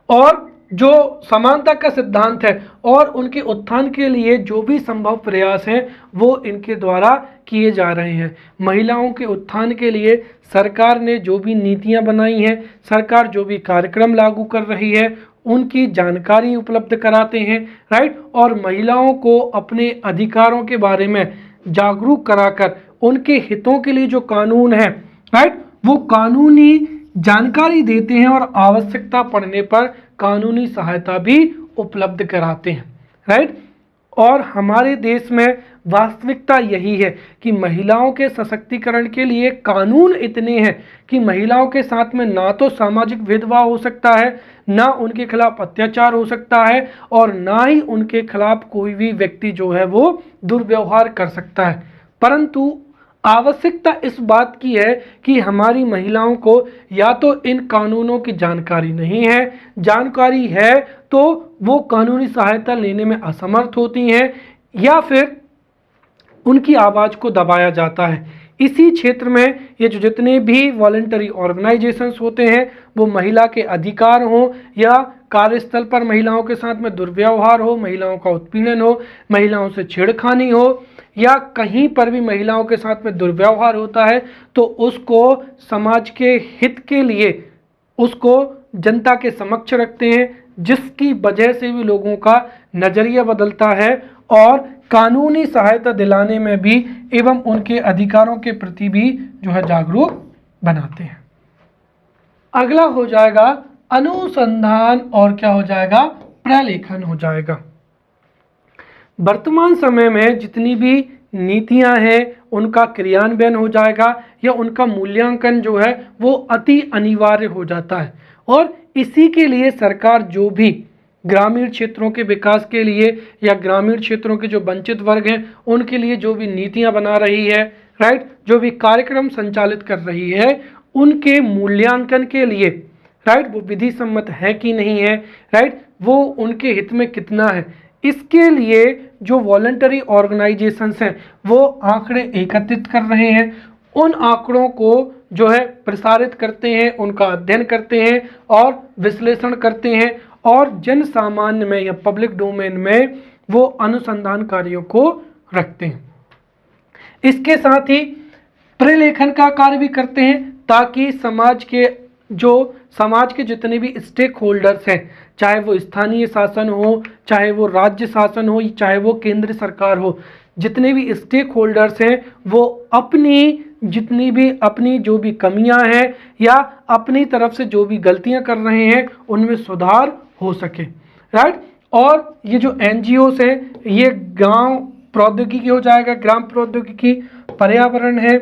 और जो समानता का सिद्धांत है और उनके उत्थान के लिए जो भी संभव प्रयास हैं वो इनके द्वारा किए जा रहे हैं। महिलाओं के उत्थान के लिए सरकार ने जो भी नीतियां बनाई हैं, सरकार जो भी कार्यक्रम लागू कर रही है उनकी जानकारी उपलब्ध कराते हैं, राइट, और महिलाओं को अपने अधिकारों के बारे में जागरूक कराकर उनके हितों के लिए जो कानून है, राइट, वो कानूनी जानकारी देते हैं और आवश्यकता पड़ने पर कानूनी सहायता भी उपलब्ध कराते हैं, राइट। और हमारे देश में वास्तविकता यही है कि महिलाओं के सशक्तिकरण के लिए कानून इतने हैं कि महिलाओं के साथ में ना तो सामाजिक भेदभाव हो सकता है, ना उनके खिलाफ अत्याचार हो सकता है और ना ही उनके खिलाफ कोई भी व्यक्ति जो है वो दुर्व्यवहार कर सकता है। परंतु आवश्यकता इस बात की है कि हमारी महिलाओं को या तो इन कानूनों की जानकारी नहीं है, जानकारी है तो वो कानूनी सहायता लेने में असमर्थ होती हैं या फिर उनकी आवाज़ को दबाया जाता है। इसी क्षेत्र में ये जो जितने भी वॉलंटरी ऑर्गेनाइजेशंस होते हैं वो महिला के अधिकार हो या कार्यस्थल पर महिलाओं के साथ में दुर्व्यवहार हो, महिलाओं का उत्पीड़न हो, महिलाओं से छेड़खानी हो या कहीं पर भी महिलाओं के साथ में दुर्व्यवहार होता है तो उसको समाज के हित के लिए उसको जनता के समक्ष रखते हैं, जिसकी वजह से भी लोगों का नज़रिया बदलता है और कानूनी सहायता दिलाने में भी एवं उनके अधिकारों के प्रति भी जो है जागरूक बनाते हैं। अगला हो जाएगा अनुसंधान और क्या हो जाएगा, प्रलेखन हो जाएगा। वर्तमान समय में जितनी भी नीतियां हैं उनका क्रियान्वयन हो जाएगा या उनका मूल्यांकन जो है वो अति अनिवार्य हो जाता है और इसी के लिए सरकार जो भी ग्रामीण क्षेत्रों के विकास के लिए या ग्रामीण क्षेत्रों के जो वंचित वर्ग हैं उनके लिए जो भी नीतियां बना रही है, राइट, जो भी कार्यक्रम संचालित कर रही है उनके मूल्यांकन के लिए, राइट, वो विधि सम्मत है कि नहीं है, राइट, वो उनके हित में कितना है, इसके लिए जो वॉलंटरी ऑर्गेनाइजेशंस हैं वो आंकड़े एकत्रित कर रहे हैं। उन आंकड़ों को जो है प्रसारित करते हैं, उनका अध्ययन करते हैं और विश्लेषण करते हैं और जन सामान्य में या पब्लिक डोमेन में वो अनुसंधान कार्यों को रखते हैं। इसके साथ ही प्रलेखन का कार्य भी करते हैं ताकि समाज के जितने भी स्टेक होल्डर्स हैं, चाहे वो स्थानीय शासन हो, चाहे वो राज्य शासन हो, चाहे वो केंद्र सरकार हो, जितने भी स्टेक होल्डर्स हैं वो अपनी जो भी कमियां हैं या अपनी तरफ से जो भी गलतियां कर रहे हैं उनमें सुधार हो सके, राइट। और ये जो एनजीओस है ये गांव प्रौद्योगिकी हो जाएगा, ग्राम प्रौद्योगिकी, पर्यावरण है,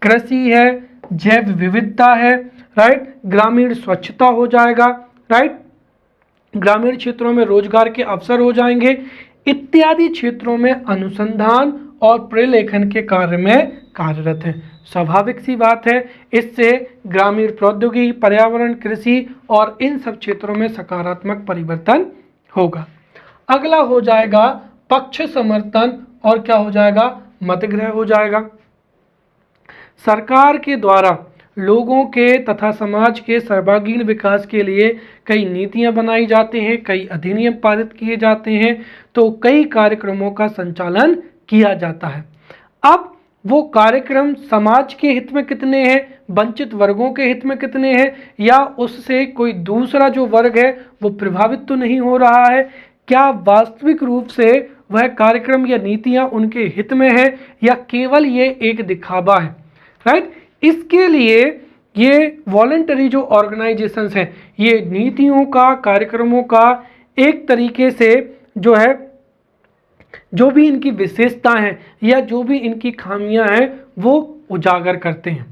कृषि है, जैव विविधता है, राइट, ग्रामीण स्वच्छता हो जाएगा, राइट, ग्रामीण क्षेत्रों में रोजगार के अवसर हो जाएंगे, इत्यादि क्षेत्रों में अनुसंधान और प्रलेखन के कार्य में कार्यरत है। स्वाभाविक सी बात है, इससे ग्रामीण प्रौद्योगिकी, पर्यावरण, कृषि और इन सब क्षेत्रों में सकारात्मक परिवर्तन होगा। अगला हो जाएगा पक्ष समर्थन और क्या हो जाएगा, मतग्रह हो जाएगा। सरकार के द्वारा लोगों के तथा समाज के सर्वांगीण विकास के लिए कई नीतियां बनाई जाती हैं, कई अधिनियम पारित किए जाते हैं, तो कई कार्यक्रमों का संचालन किया जाता है। अब वो कार्यक्रम समाज के हित में कितने हैं, वंचित वर्गों के हित में कितने हैं, या उससे कोई दूसरा जो वर्ग है वो प्रभावित तो नहीं हो रहा है, क्या वास्तविक रूप से वह कार्यक्रम या नीतियां उनके हित में है या केवल ये एक दिखावा है, राइट। इसके लिए ये वॉलंटरी जो ऑर्गेनाइजेशंस हैं ये नीतियों का, कार्यक्रमों का एक तरीके से जो है, जो भी इनकी विशेषता हैं या जो भी इनकी खामियां हैं वो उजागर करते हैं,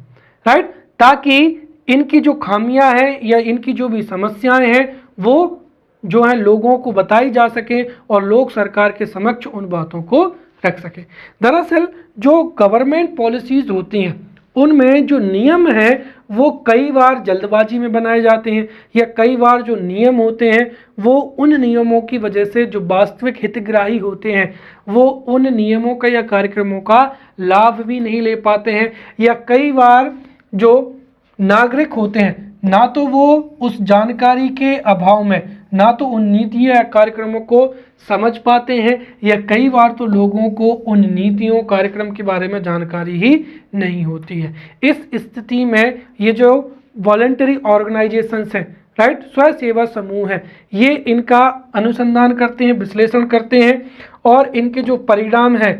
राइट, ताकि इनकी जो खामियां हैं या इनकी जो भी समस्याएं हैं वो जो है लोगों को बताई जा सके और लोग सरकार के समक्ष उन बातों को रख सके। दरअसल जो गवर्नमेंट पॉलिसीज होती हैं उनमें जो नियम है वो कई बार जल्दबाजी में बनाए जाते हैं, या कई बार जो नियम होते हैं वो उन नियमों की वजह से जो वास्तविक हितग्राही होते हैं वो उन नियमों का या कार्यक्रमों का लाभ भी नहीं ले पाते हैं, या कई बार जो नागरिक होते हैं ना तो वो उस जानकारी के अभाव में ना तो उन नीतियों या कार्यक्रमों को समझ पाते हैं, या कई बार तो लोगों को उन नीतियों कार्यक्रम के बारे में जानकारी ही नहीं होती है। इस स्थिति में ये जो वॉलंटरी ऑर्गेनाइजेशंस हैं, राइट, स्वयं सेवा समूह है, ये इनका अनुसंधान करते हैं, विश्लेषण करते हैं और इनके जो परिणाम हैं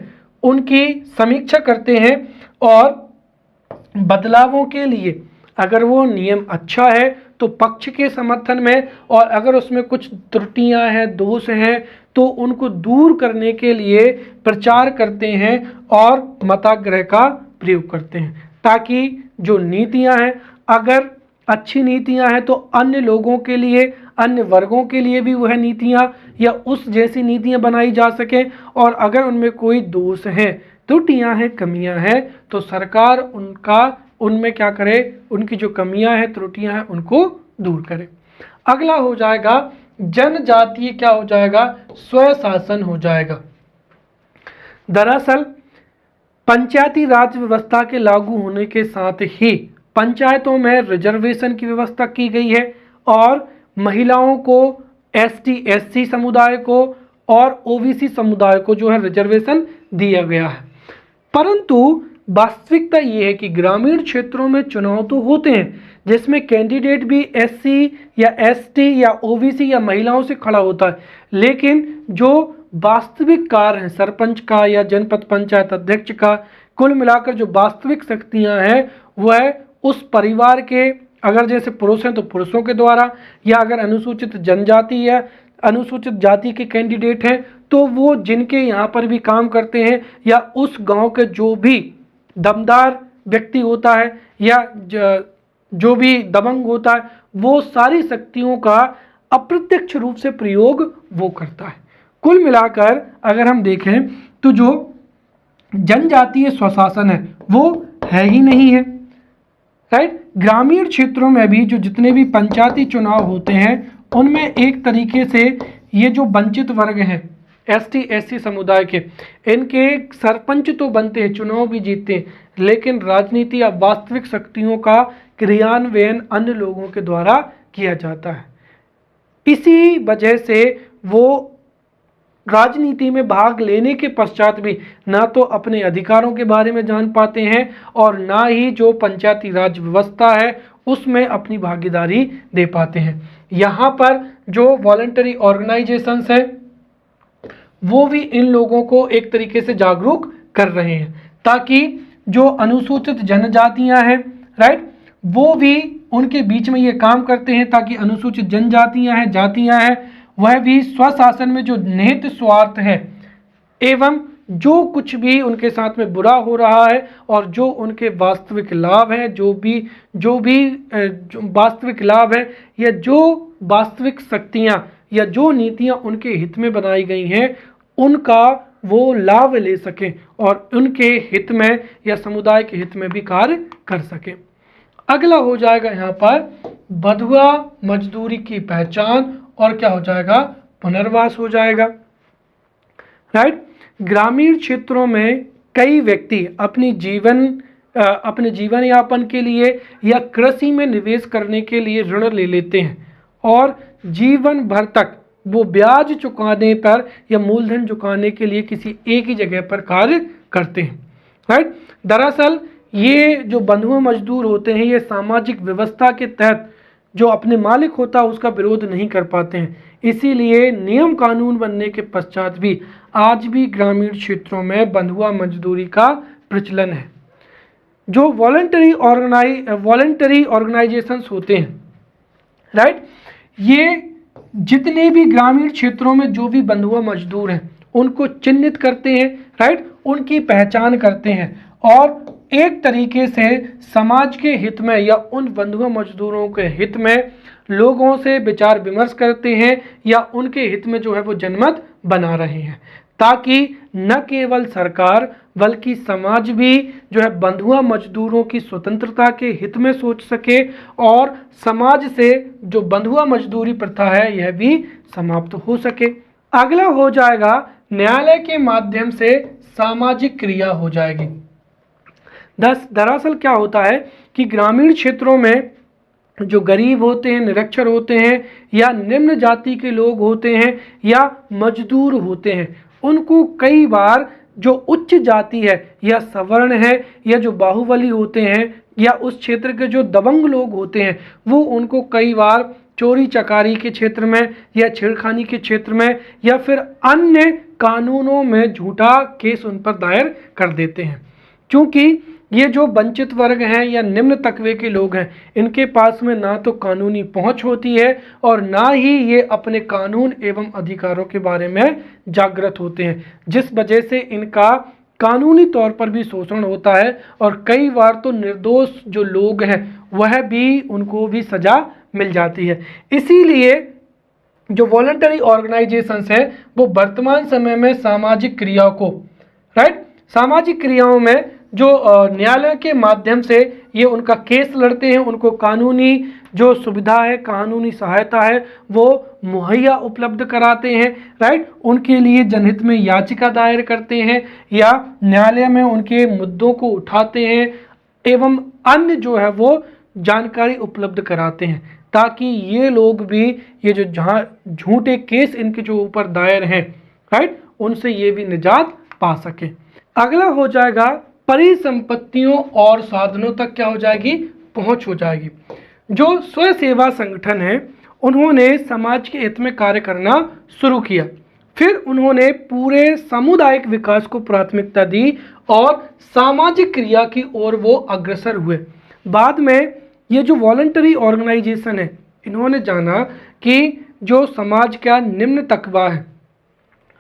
उनकी समीक्षा करते हैं, और बदलावों के लिए अगर वो नियम अच्छा है तो पक्ष के समर्थन में, और अगर उसमें कुछ त्रुटियां हैं, दोष हैं, तो उनको दूर करने के लिए प्रचार करते हैं और मताग्रह का प्रयोग करते हैं, ताकि जो नीतियां हैं अगर अच्छी नीतियां हैं तो अन्य लोगों के लिए, अन्य वर्गों के लिए भी वह नीतियां या उस जैसी नीतियां बनाई जा सकें, और अगर उनमें कोई दोष हैं, त्रुटियां हैं, कमियां हैं, तो सरकार उनमें क्या करे, उनकी जो कमियां हैं, त्रुटियां हैं, उनको दूर करे। अगला हो जाएगा जनजातीय, क्या हो जाएगा, स्वशासन हो जाएगा। दरअसल पंचायती राज व्यवस्था के लागू होने के साथ ही पंचायतों में रिजर्वेशन की व्यवस्था की गई है और महिलाओं को, एसटी एससी समुदाय को और ओबीसी समुदाय को जो है रिजर्वेशन दिया गया है। परंतु वास्तविकता ये है कि ग्रामीण क्षेत्रों में चुनाव तो होते हैं जिसमें कैंडिडेट भी एससी या एसटी या ओबीसी या महिलाओं से खड़ा होता है, लेकिन जो वास्तविक कार्य है सरपंच का या जनपद पंचायत अध्यक्ष का, कुल मिलाकर जो वास्तविक शक्तियां हैं वह उस परिवार के, अगर जैसे पुरुष हैं तो पुरुषों के द्वारा, या अगर अनुसूचित जनजाति या अनुसूचित जाति के कैंडिडेट हैं तो वो जिनके यहाँ पर भी काम करते हैं या उस गांव के जो भी दमदार व्यक्ति होता है या जो भी दबंग होता है वो सारी शक्तियों का अप्रत्यक्ष रूप से प्रयोग वो करता है। कुल मिलाकर अगर हम देखें तो जो जनजातीय स्वशासन है वो है ही नहीं है, राइट। ग्रामीण क्षेत्रों में भी जो जितने भी पंचायती चुनाव होते हैं उनमें एक तरीके से ये जो वंचित वर्ग हैं एसटी एससी समुदाय के, इनके सरपंच तो बनते हैं, चुनाव भी जीतते हैं, लेकिन राजनीति या वास्तविक शक्तियों का क्रियान्वयन अन्य लोगों के द्वारा किया जाता है। इसी वजह से वो राजनीति में भाग लेने के पश्चात भी ना तो अपने अधिकारों के बारे में जान पाते हैं और ना ही जो पंचायती राज व्यवस्था है उसमें अपनी भागीदारी दे पाते हैं। यहाँ पर जो वॉलंटरी ऑर्गेनाइजेशंस हैं वो भी इन लोगों को एक तरीके से जागरूक कर रहे हैं, ताकि जो अनुसूचित जनजातियां हैं, राइट, वो भी उनके बीच में ये काम करते हैं, ताकि अनुसूचित जनजातियां हैं, वह भी स्वशासन में जो निहित स्वार्थ है एवं जो कुछ भी उनके साथ में बुरा हो रहा है और जो उनके वास्तविक लाभ है, जो वास्तविक लाभ है या जो वास्तविक शक्तियां या जो नीतियां उनके हित में बनाई गई हैं, उनका वो लाभ ले सकें और उनके हित में या समुदाय के हित में भी कार्य कर सकें। अगला हो जाएगा यहाँ पर बंधुआ मजदूरी की पहचान और क्या हो जाएगा, पुनर्वास हो जाएगा, राइट। ग्रामीण क्षेत्रों में कई व्यक्ति अपने जीवन यापन के लिए या कृषि में निवेश करने के लिए ऋण ले लेते हैं और जीवन भर तक वो ब्याज चुकाने पर या मूलधन चुकाने के लिए किसी एक ही जगह पर कार्य करते हैं, राइट। दरअसल ये जो बंधुआ मजदूर होते हैं, ये सामाजिक व्यवस्था के तहत जो अपने मालिक होता है उसका विरोध नहीं कर पाते हैं, इसीलिए नियम कानून बनने के पश्चात भी आज भी ग्रामीण क्षेत्रों में बंधुआ मजदूरी का प्रचलन है। जो वॉलंटरी ऑर्गेनाइजेशंस होते हैं, राइट, ये जितने भी ग्रामीण क्षेत्रों में जो भी बंधुआ मजदूर हैं उनको चिन्हित करते हैं, राइट, उनकी पहचान करते हैं और एक तरीके से समाज के हित में या उन बंधुआ मजदूरों के हित में लोगों से विचार विमर्श करते हैं या उनके हित में जो है वो जनमत बना रहे हैं, ताकि न केवल सरकार बल्कि समाज भी जो है बंधुआ मजदूरों की स्वतंत्रता के हित में सोच सके और समाज से जो बंधुआ मजदूरी प्रथा है यह भी समाप्त हो सके। अगला हो जाएगा न्यायालय के माध्यम से सामाजिक क्रिया हो जाएगी। दरअसल क्या होता है कि ग्रामीण क्षेत्रों में जो गरीब होते हैं, निरक्षर होते हैं या निम्न जाति के लोग होते हैं या मजदूर होते हैं, उनको कई बार जो उच्च जाति है या सवर्ण है या जो बाहुबली होते हैं या उस क्षेत्र के जो दबंग लोग होते हैं, वो उनको कई बार चोरी चकारी के क्षेत्र में या छेड़खानी के क्षेत्र में या फिर अन्य कानूनों में झूठा केस उन पर दायर कर देते हैं। क्योंकि ये जो वंचित वर्ग हैं या निम्न तबके के लोग हैं, इनके पास में ना तो कानूनी पहुंच होती है और ना ही ये अपने कानून एवं अधिकारों के बारे में जागृत होते हैं, जिस वजह से इनका कानूनी तौर पर भी शोषण होता है और कई बार तो निर्दोष जो लोग हैं वह भी उनको भी सजा मिल जाती है। इसीलिए जो वॉलंटरी ऑर्गेनाइजेशंस हैं वो वर्तमान समय में सामाजिक क्रियाओं को, राइट, सामाजिक क्रियाओं में जो न्यायालय के माध्यम से ये उनका केस लड़ते हैं, उनको कानूनी जो सुविधा है, कानूनी सहायता है वो मुहैया उपलब्ध कराते हैं, राइट, उनके लिए जनहित में याचिका दायर करते हैं या न्यायालय में उनके मुद्दों को उठाते हैं एवं अन्य जो है वो जानकारी उपलब्ध कराते हैं, ताकि ये लोग भी ये जो जहाँ झूठे केस इनके जो ऊपर दायर हैं, राइट, उनसे ये भी निजात पा सके। अगला हो जाएगा परिसंपत्तियों और साधनों तक क्या हो जाएगी, पहुंच हो जाएगी। जो स्वयं सेवा संगठन है उन्होंने समाज के हित में कार्य करना शुरू किया, फिर उन्होंने पूरे सामुदायिक विकास को प्राथमिकता दी और सामाजिक क्रिया की ओर वो अग्रसर हुए। बाद में ये जो वॉलंटरी ऑर्गेनाइजेशन है, इन्होंने जाना कि जो समाज का निम्न तबका है,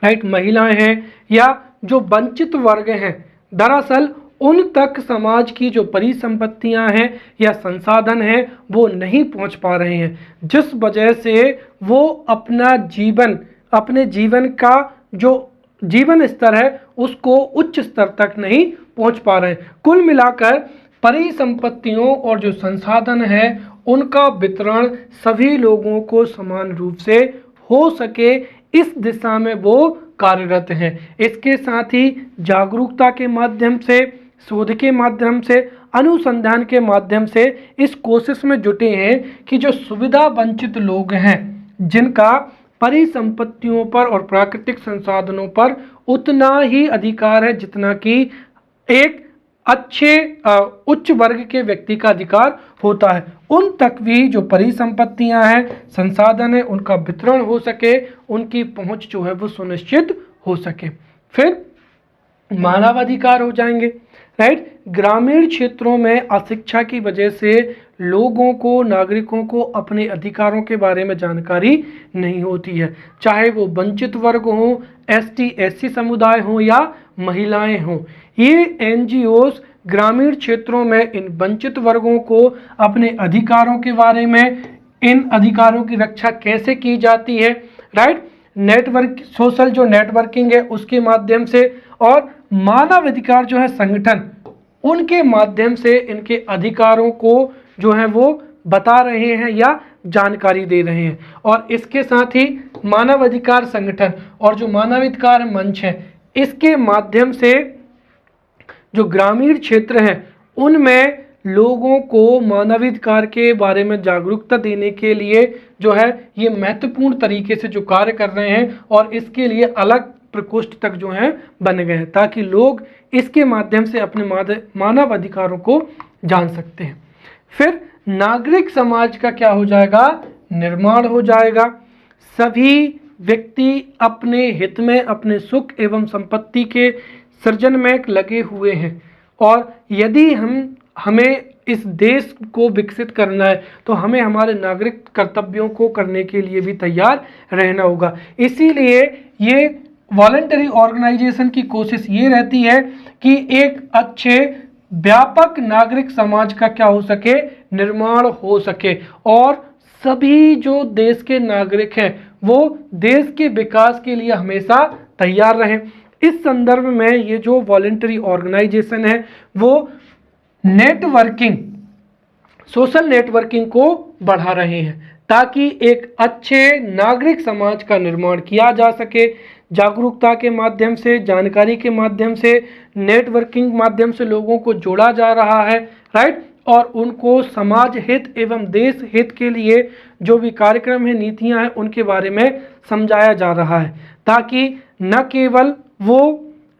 राइट, महिलाएं हैं या जो वंचित वर्ग हैं, दरअसल उन तक समाज की जो परिसंपत्तियां हैं या संसाधन हैं वो नहीं पहुंच पा रहे हैं, जिस वजह से वो अपने जीवन का जो जीवन स्तर है उसको उच्च स्तर तक नहीं पहुंच पा रहे हैं। कुल मिलाकर परिसंपत्तियों और जो संसाधन है उनका वितरण सभी लोगों को समान रूप से हो सके, इस दिशा में वो कार्यरत हैं। इसके साथ ही जागरूकता के माध्यम से, शोध के माध्यम से, अनुसंधान के माध्यम से इस कोशिश में जुटे हैं कि जो सुविधा वंचित लोग हैं, जिनका परिसंपत्तियों पर और प्राकृतिक संसाधनों पर उतना ही अधिकार है जितना कि एक अच्छे उच्च वर्ग के व्यक्ति का अधिकार होता है, उन तक भी जो परिसंपत्तियां हैं, संसाधन है, उनका वितरण हो सके, उनकी पहुंच जो है वो सुनिश्चित हो सके। फिर मानवाधिकार हो जाएंगे, राइट। ग्रामीण क्षेत्रों में अशिक्षा की वजह से लोगों को, नागरिकों को अपने अधिकारों के बारे में जानकारी नहीं होती है, चाहे वो वंचित वर्ग हो, एसटी एससी समुदाय हो या महिलाएं हों। ये एनजीओस ग्रामीण क्षेत्रों में इन वंचित वर्गों को अपने अधिकारों के बारे में, इन अधिकारों की रक्षा कैसे की जाती है, राइट, नेटवर्क, सोशल जो नेटवर्किंग है उसके माध्यम से, और मानवाधिकार जो है संगठन, उनके माध्यम से इनके अधिकारों को जो है वो बता रहे हैं या जानकारी दे रहे हैं। और इसके साथ ही मानवाधिकार संगठन और जो मानवाधिकार मंच है, इसके माध्यम से जो ग्रामीण क्षेत्र हैं उनमें लोगों को मानवाधिकार के बारे में जागरूकता देने के लिए जो है ये महत्वपूर्ण तरीके से जो कार्य कर रहे हैं, और इसके लिए अलग प्रकोष्ठ तक जो है बन गए हैं ताकि लोग इसके माध्यम से अपने मानव अधिकारों को जान सकते हैं। फिर नागरिक समाज का क्या हो जाएगा, निर्माण हो जाएगा। सभी व्यक्ति अपने हित में, अपने सुख एवं संपत्ति के सृजन में लगे हुए हैं, और यदि हमें इस देश को विकसित करना है तो हमें हमारे नागरिक कर्तव्यों को करने के लिए भी तैयार रहना होगा। इसीलिए ये वॉलंटरी ऑर्गेनाइजेशन की कोशिश ये रहती है कि एक अच्छे व्यापक नागरिक समाज का क्या हो सके, निर्माण हो सके, और सभी जो देश के नागरिक हैं वो देश के विकास के लिए हमेशा तैयार रहें। इस संदर्भ में ये जो वॉलंटरी ऑर्गेनाइजेशन है वो नेटवर्किंग, सोशल नेटवर्किंग को बढ़ा रहे हैं ताकि एक अच्छे नागरिक समाज का निर्माण किया जा सके। जागरूकता के माध्यम से, जानकारी के माध्यम से, नेटवर्किंग माध्यम से लोगों को जोड़ा जा रहा है, राइट, और उनको समाज हित एवं देश हित के लिए जो भी कार्यक्रम है, नीतियां हैं, उनके बारे में समझाया जा रहा है ताकि न केवल वो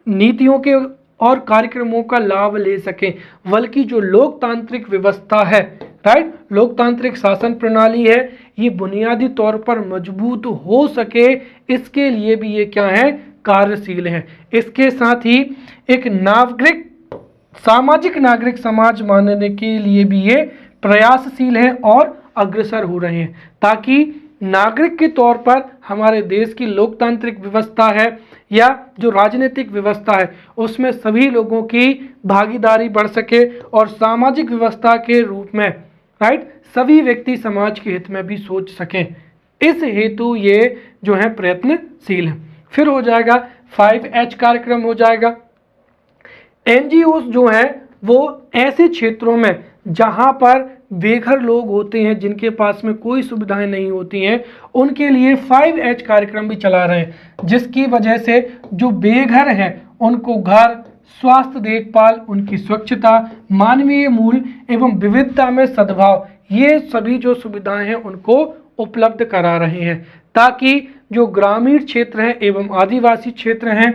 नीतियों के और कार्यक्रमों का लाभ ले सकें, बल्कि जो लोकतांत्रिक व्यवस्था है, राइट, लोकतांत्रिक शासन प्रणाली है, ये बुनियादी तौर पर मजबूत हो सके, इसके लिए भी ये क्या है, कार्यशील है। इसके साथ ही एक नागरिक, सामाजिक नागरिक समाज मानने के लिए भी ये प्रयासशील है और अग्रसर हो रहे हैं ताकि नागरिक के तौर पर हमारे देश की लोकतांत्रिक व्यवस्था है या जो राजनीतिक व्यवस्था है उसमें सभी लोगों की भागीदारी बढ़ सके, और सामाजिक व्यवस्था के रूप में, राइट, सभी व्यक्ति समाज के हित में भी सोच सकें। इस हेतु ये जो है प्रयत्नशील है। फिर हो जाएगा 5H कार्यक्रम हो जाएगा। एनजीओ जो है वो ऐसे क्षेत्रों में जहां पर बेघर लोग होते हैं, जिनके पास में कोई सुविधाएं नहीं होती हैं, उनके लिए 5H कार्यक्रम भी चला रहे हैं, जिसकी वजह से जो बेघर हैं उनको घर, स्वास्थ्य देखभाल, उनकी स्वच्छता, मानवीय मूल्य एवं विविधता में सद्भाव, ये सभी जो सुविधाएं हैं उनको उपलब्ध करा रहे हैं ताकि जो ग्रामीण क्षेत्र हैं एवं आदिवासी क्षेत्र हैं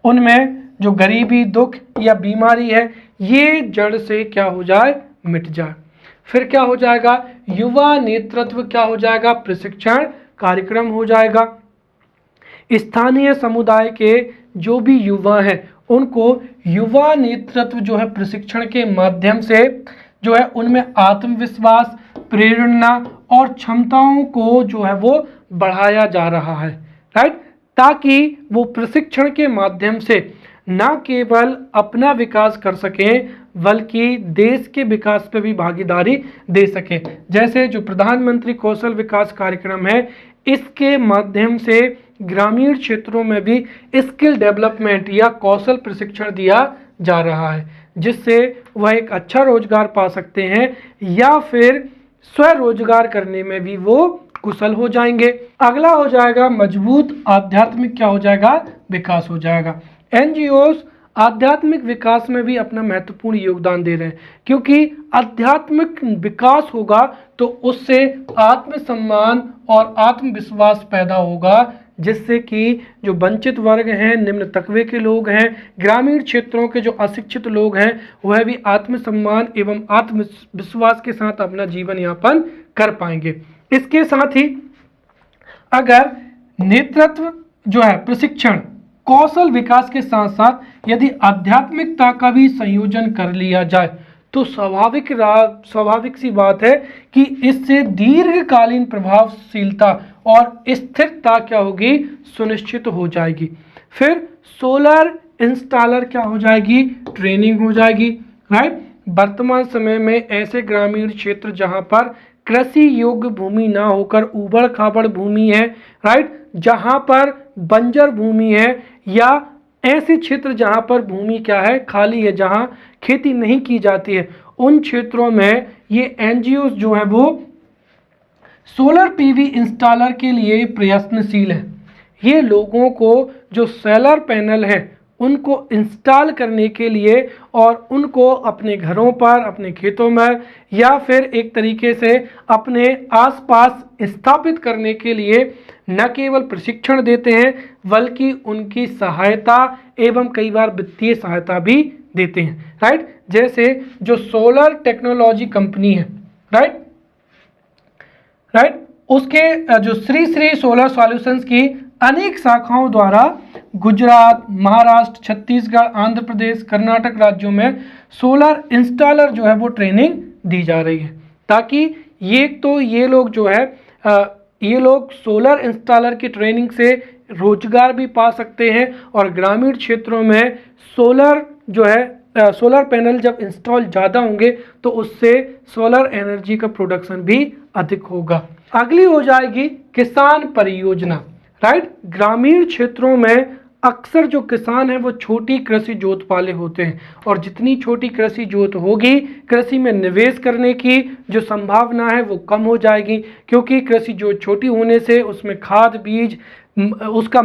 उनमें जो गरीबी, दुख या बीमारी है ये जड़ से क्या हो जाए, मिट जाए। फिर क्या हो जाएगा, युवा नेतृत्व क्या हो जाएगा, प्रशिक्षण कार्यक्रम हो जाएगा। स्थानीय समुदाय के जो भी युवा हैं उनको युवा नेतृत्व जो है प्रशिक्षण के माध्यम से जो है उनमें आत्मविश्वास, प्रेरणा और क्षमताओं को जो है वो बढ़ाया जा रहा है, राइट, ताकि वो प्रशिक्षण के माध्यम से न केवल अपना विकास कर सकें बल्कि देश के विकास पे भी भागीदारी दे सकें। जैसे जो प्रधानमंत्री कौशल विकास कार्यक्रम है, इसके माध्यम से ग्रामीण क्षेत्रों में भी स्किल डेवलपमेंट या कौशल प्रशिक्षण दिया जा रहा है, जिससे वह एक अच्छा रोजगार पा सकते हैं या फिर स्वरोजगार करने में भी वो कुशल हो जाएंगे। अगला हो जाएगा मजबूत आध्यात्मिक क्या हो जाएगा, विकास हो जाएगा। एनजीओस आध्यात्मिक विकास में भी अपना महत्वपूर्ण योगदान दे रहे हैं, क्योंकि आध्यात्मिक विकास होगा तो उससे आत्मसम्मान और आत्मविश्वास पैदा होगा, जिससे कि जो वंचित वर्ग हैं, निम्न तबके के लोग हैं, ग्रामीण क्षेत्रों के जो अशिक्षित लोग हैं, वह भी आत्मसम्मान एवं आत्मविश्वास के साथ अपना जीवन यापन कर पाएंगे। इसके साथ ही अगर नेतृत्व जो है प्रशिक्षण कौशल विकास के साथ साथ यदि आध्यात्मिकता का भी संयोजन कर लिया जाए तो स्वाभाविक सी बात है कि इससे दीर्घकालीन प्रभावशीलता और स्थिरता क्या होगी, सुनिश्चित हो जाएगी। फिर सोलर इंस्टॉलर क्या हो जाएगी, ट्रेनिंग हो जाएगी, राइट। वर्तमान समय में ऐसे ग्रामीण क्षेत्र जहां पर कृषि योग्य भूमि ना होकर उबड़ खाबड़ भूमि है, राइट, जहां पर बंजर भूमि है, या ऐसे क्षेत्र जहां पर भूमि क्या है, खाली है, जहां खेती नहीं की जाती है, उन क्षेत्रों में ये एनजीओ जो है वो सोलर पीवी इंस्टॉलर के लिए प्रयत्नशील है। ये लोगों को जो सोलर पैनल है उनको इंस्टॉल करने के लिए और उनको अपने घरों पर, अपने खेतों में, या फिर एक तरीके से अपने आसपास स्थापित करने के लिए न केवल प्रशिक्षण देते हैं बल्कि उनकी सहायता एवं कई बार वित्तीय सहायता भी देते हैं, राइट। जैसे जो सोलर टेक्नोलॉजी कंपनी है, राइट, उसके जो श्री श्री सोलर सॉल्यूशंस की अनेक शाखाओं द्वारा गुजरात, महाराष्ट्र, छत्तीसगढ़, आंध्र प्रदेश, कर्नाटक राज्यों में सोलर इंस्टॉलर जो है वो ट्रेनिंग दी जा रही है, ताकि ये लोग सोलर इंस्टॉलर की ट्रेनिंग से रोजगार भी पा सकते हैं और ग्रामीण क्षेत्रों में सोलर पैनल जब इंस्टॉल ज़्यादा होंगे तो उससे सोलर एनर्जी का प्रोडक्शन भी अधिक होगा। अगली हो जाएगी किसान परियोजना, राइट। ग्रामीण क्षेत्रों में अक्सर जो किसान हैं वो छोटी कृषि जोत वाले होते हैं और जितनी छोटी कृषि जोत होगी, कृषि में निवेश करने की जो संभावना है वो कम हो जाएगी, क्योंकि कृषि जोत छोटी होने से उसमें खाद, बीज, उसका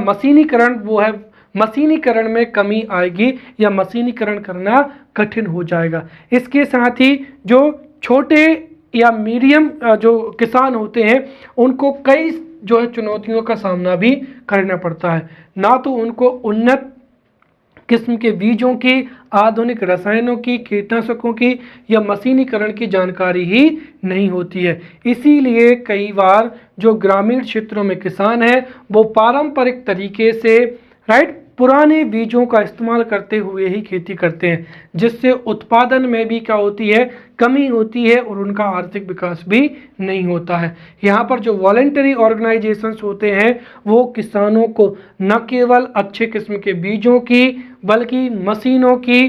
मशीनीकरण में कमी आएगी या मशीनीकरण करना कठिन हो जाएगा। इसके साथ ही जो छोटे या मीडियम जो किसान होते हैं उनको कई जो है चुनौतियों का सामना भी करना पड़ता है। ना तो उनको उन्नत किस्म के बीजों की, आधुनिक रसायनों की, कीटनाशकों की या मशीनीकरण की जानकारी ही नहीं होती है। इसीलिए कई बार जो ग्रामीण क्षेत्रों में किसान हैं वो पारंपरिक तरीके से, राइट, पुराने बीजों का इस्तेमाल करते हुए ही खेती करते हैं, जिससे उत्पादन में भी क्या होती है, कमी होती है और उनका आर्थिक विकास भी नहीं होता है। यहाँ पर जो वॉलंटरी ऑर्गेनाइजेशंस होते हैं वो किसानों को न केवल अच्छे किस्म के बीजों की बल्कि मशीनों की,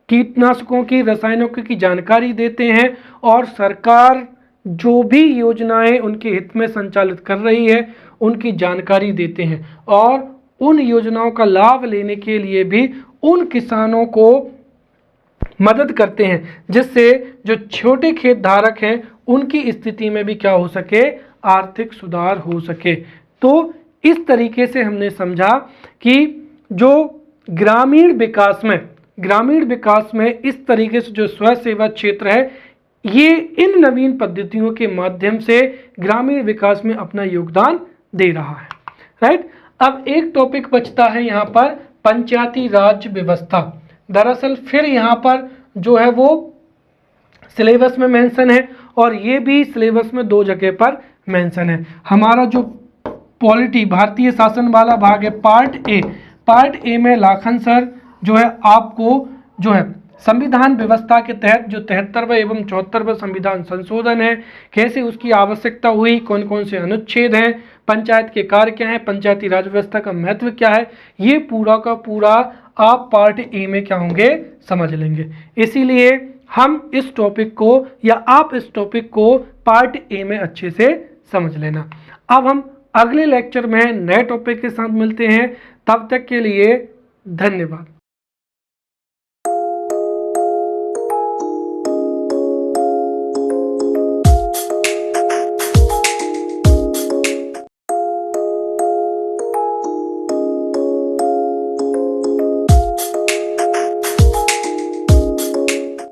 कीटनाशकों की, रसायनों की जानकारी देते हैं और सरकार जो भी योजनाएं उनके हित में संचालित कर रही है उनकी जानकारी देते हैं और उन योजनाओं का लाभ लेने के लिए भी उन किसानों को मदद करते हैं, जिससे जो छोटे खेत धारक हैं उनकी स्थिति में भी क्या हो सके, आर्थिक सुधार हो सके। तो इस तरीके से हमने समझा कि जो ग्रामीण विकास में इस तरीके से जो स्व सेवा क्षेत्र है ये इन नवीन पद्धतियों के माध्यम से ग्रामीण विकास में अपना योगदान दे रहा है, राइट। अब एक टॉपिक बचता है यहाँ पर, पंचायती राज व्यवस्था। दरअसल फिर यहाँ पर जो है वो सिलेबस में मेंशन है और ये भी सिलेबस में 2 जगह पर मेंशन है। हमारा जो पॉलिटी भारतीय शासन वाला भाग है पार्ट ए में लाखन सर जो है आपको जो है संविधान व्यवस्था के तहत जो 73वां एवं 74वां संविधान संशोधन है, कैसे उसकी आवश्यकता हुई, कौन कौन से अनुच्छेद हैं, पंचायत के कार्य क्या हैं, पंचायती राज व्यवस्था का महत्व क्या है, ये पूरा का पूरा आप पार्ट ए में क्या होंगे, समझ लेंगे। इसीलिए हम इस टॉपिक को या आप इस टॉपिक को पार्ट ए में अच्छे से समझ लेना। अब हम अगले लेक्चर में नए टॉपिक के साथ मिलते हैं, तब तक के लिए धन्यवाद।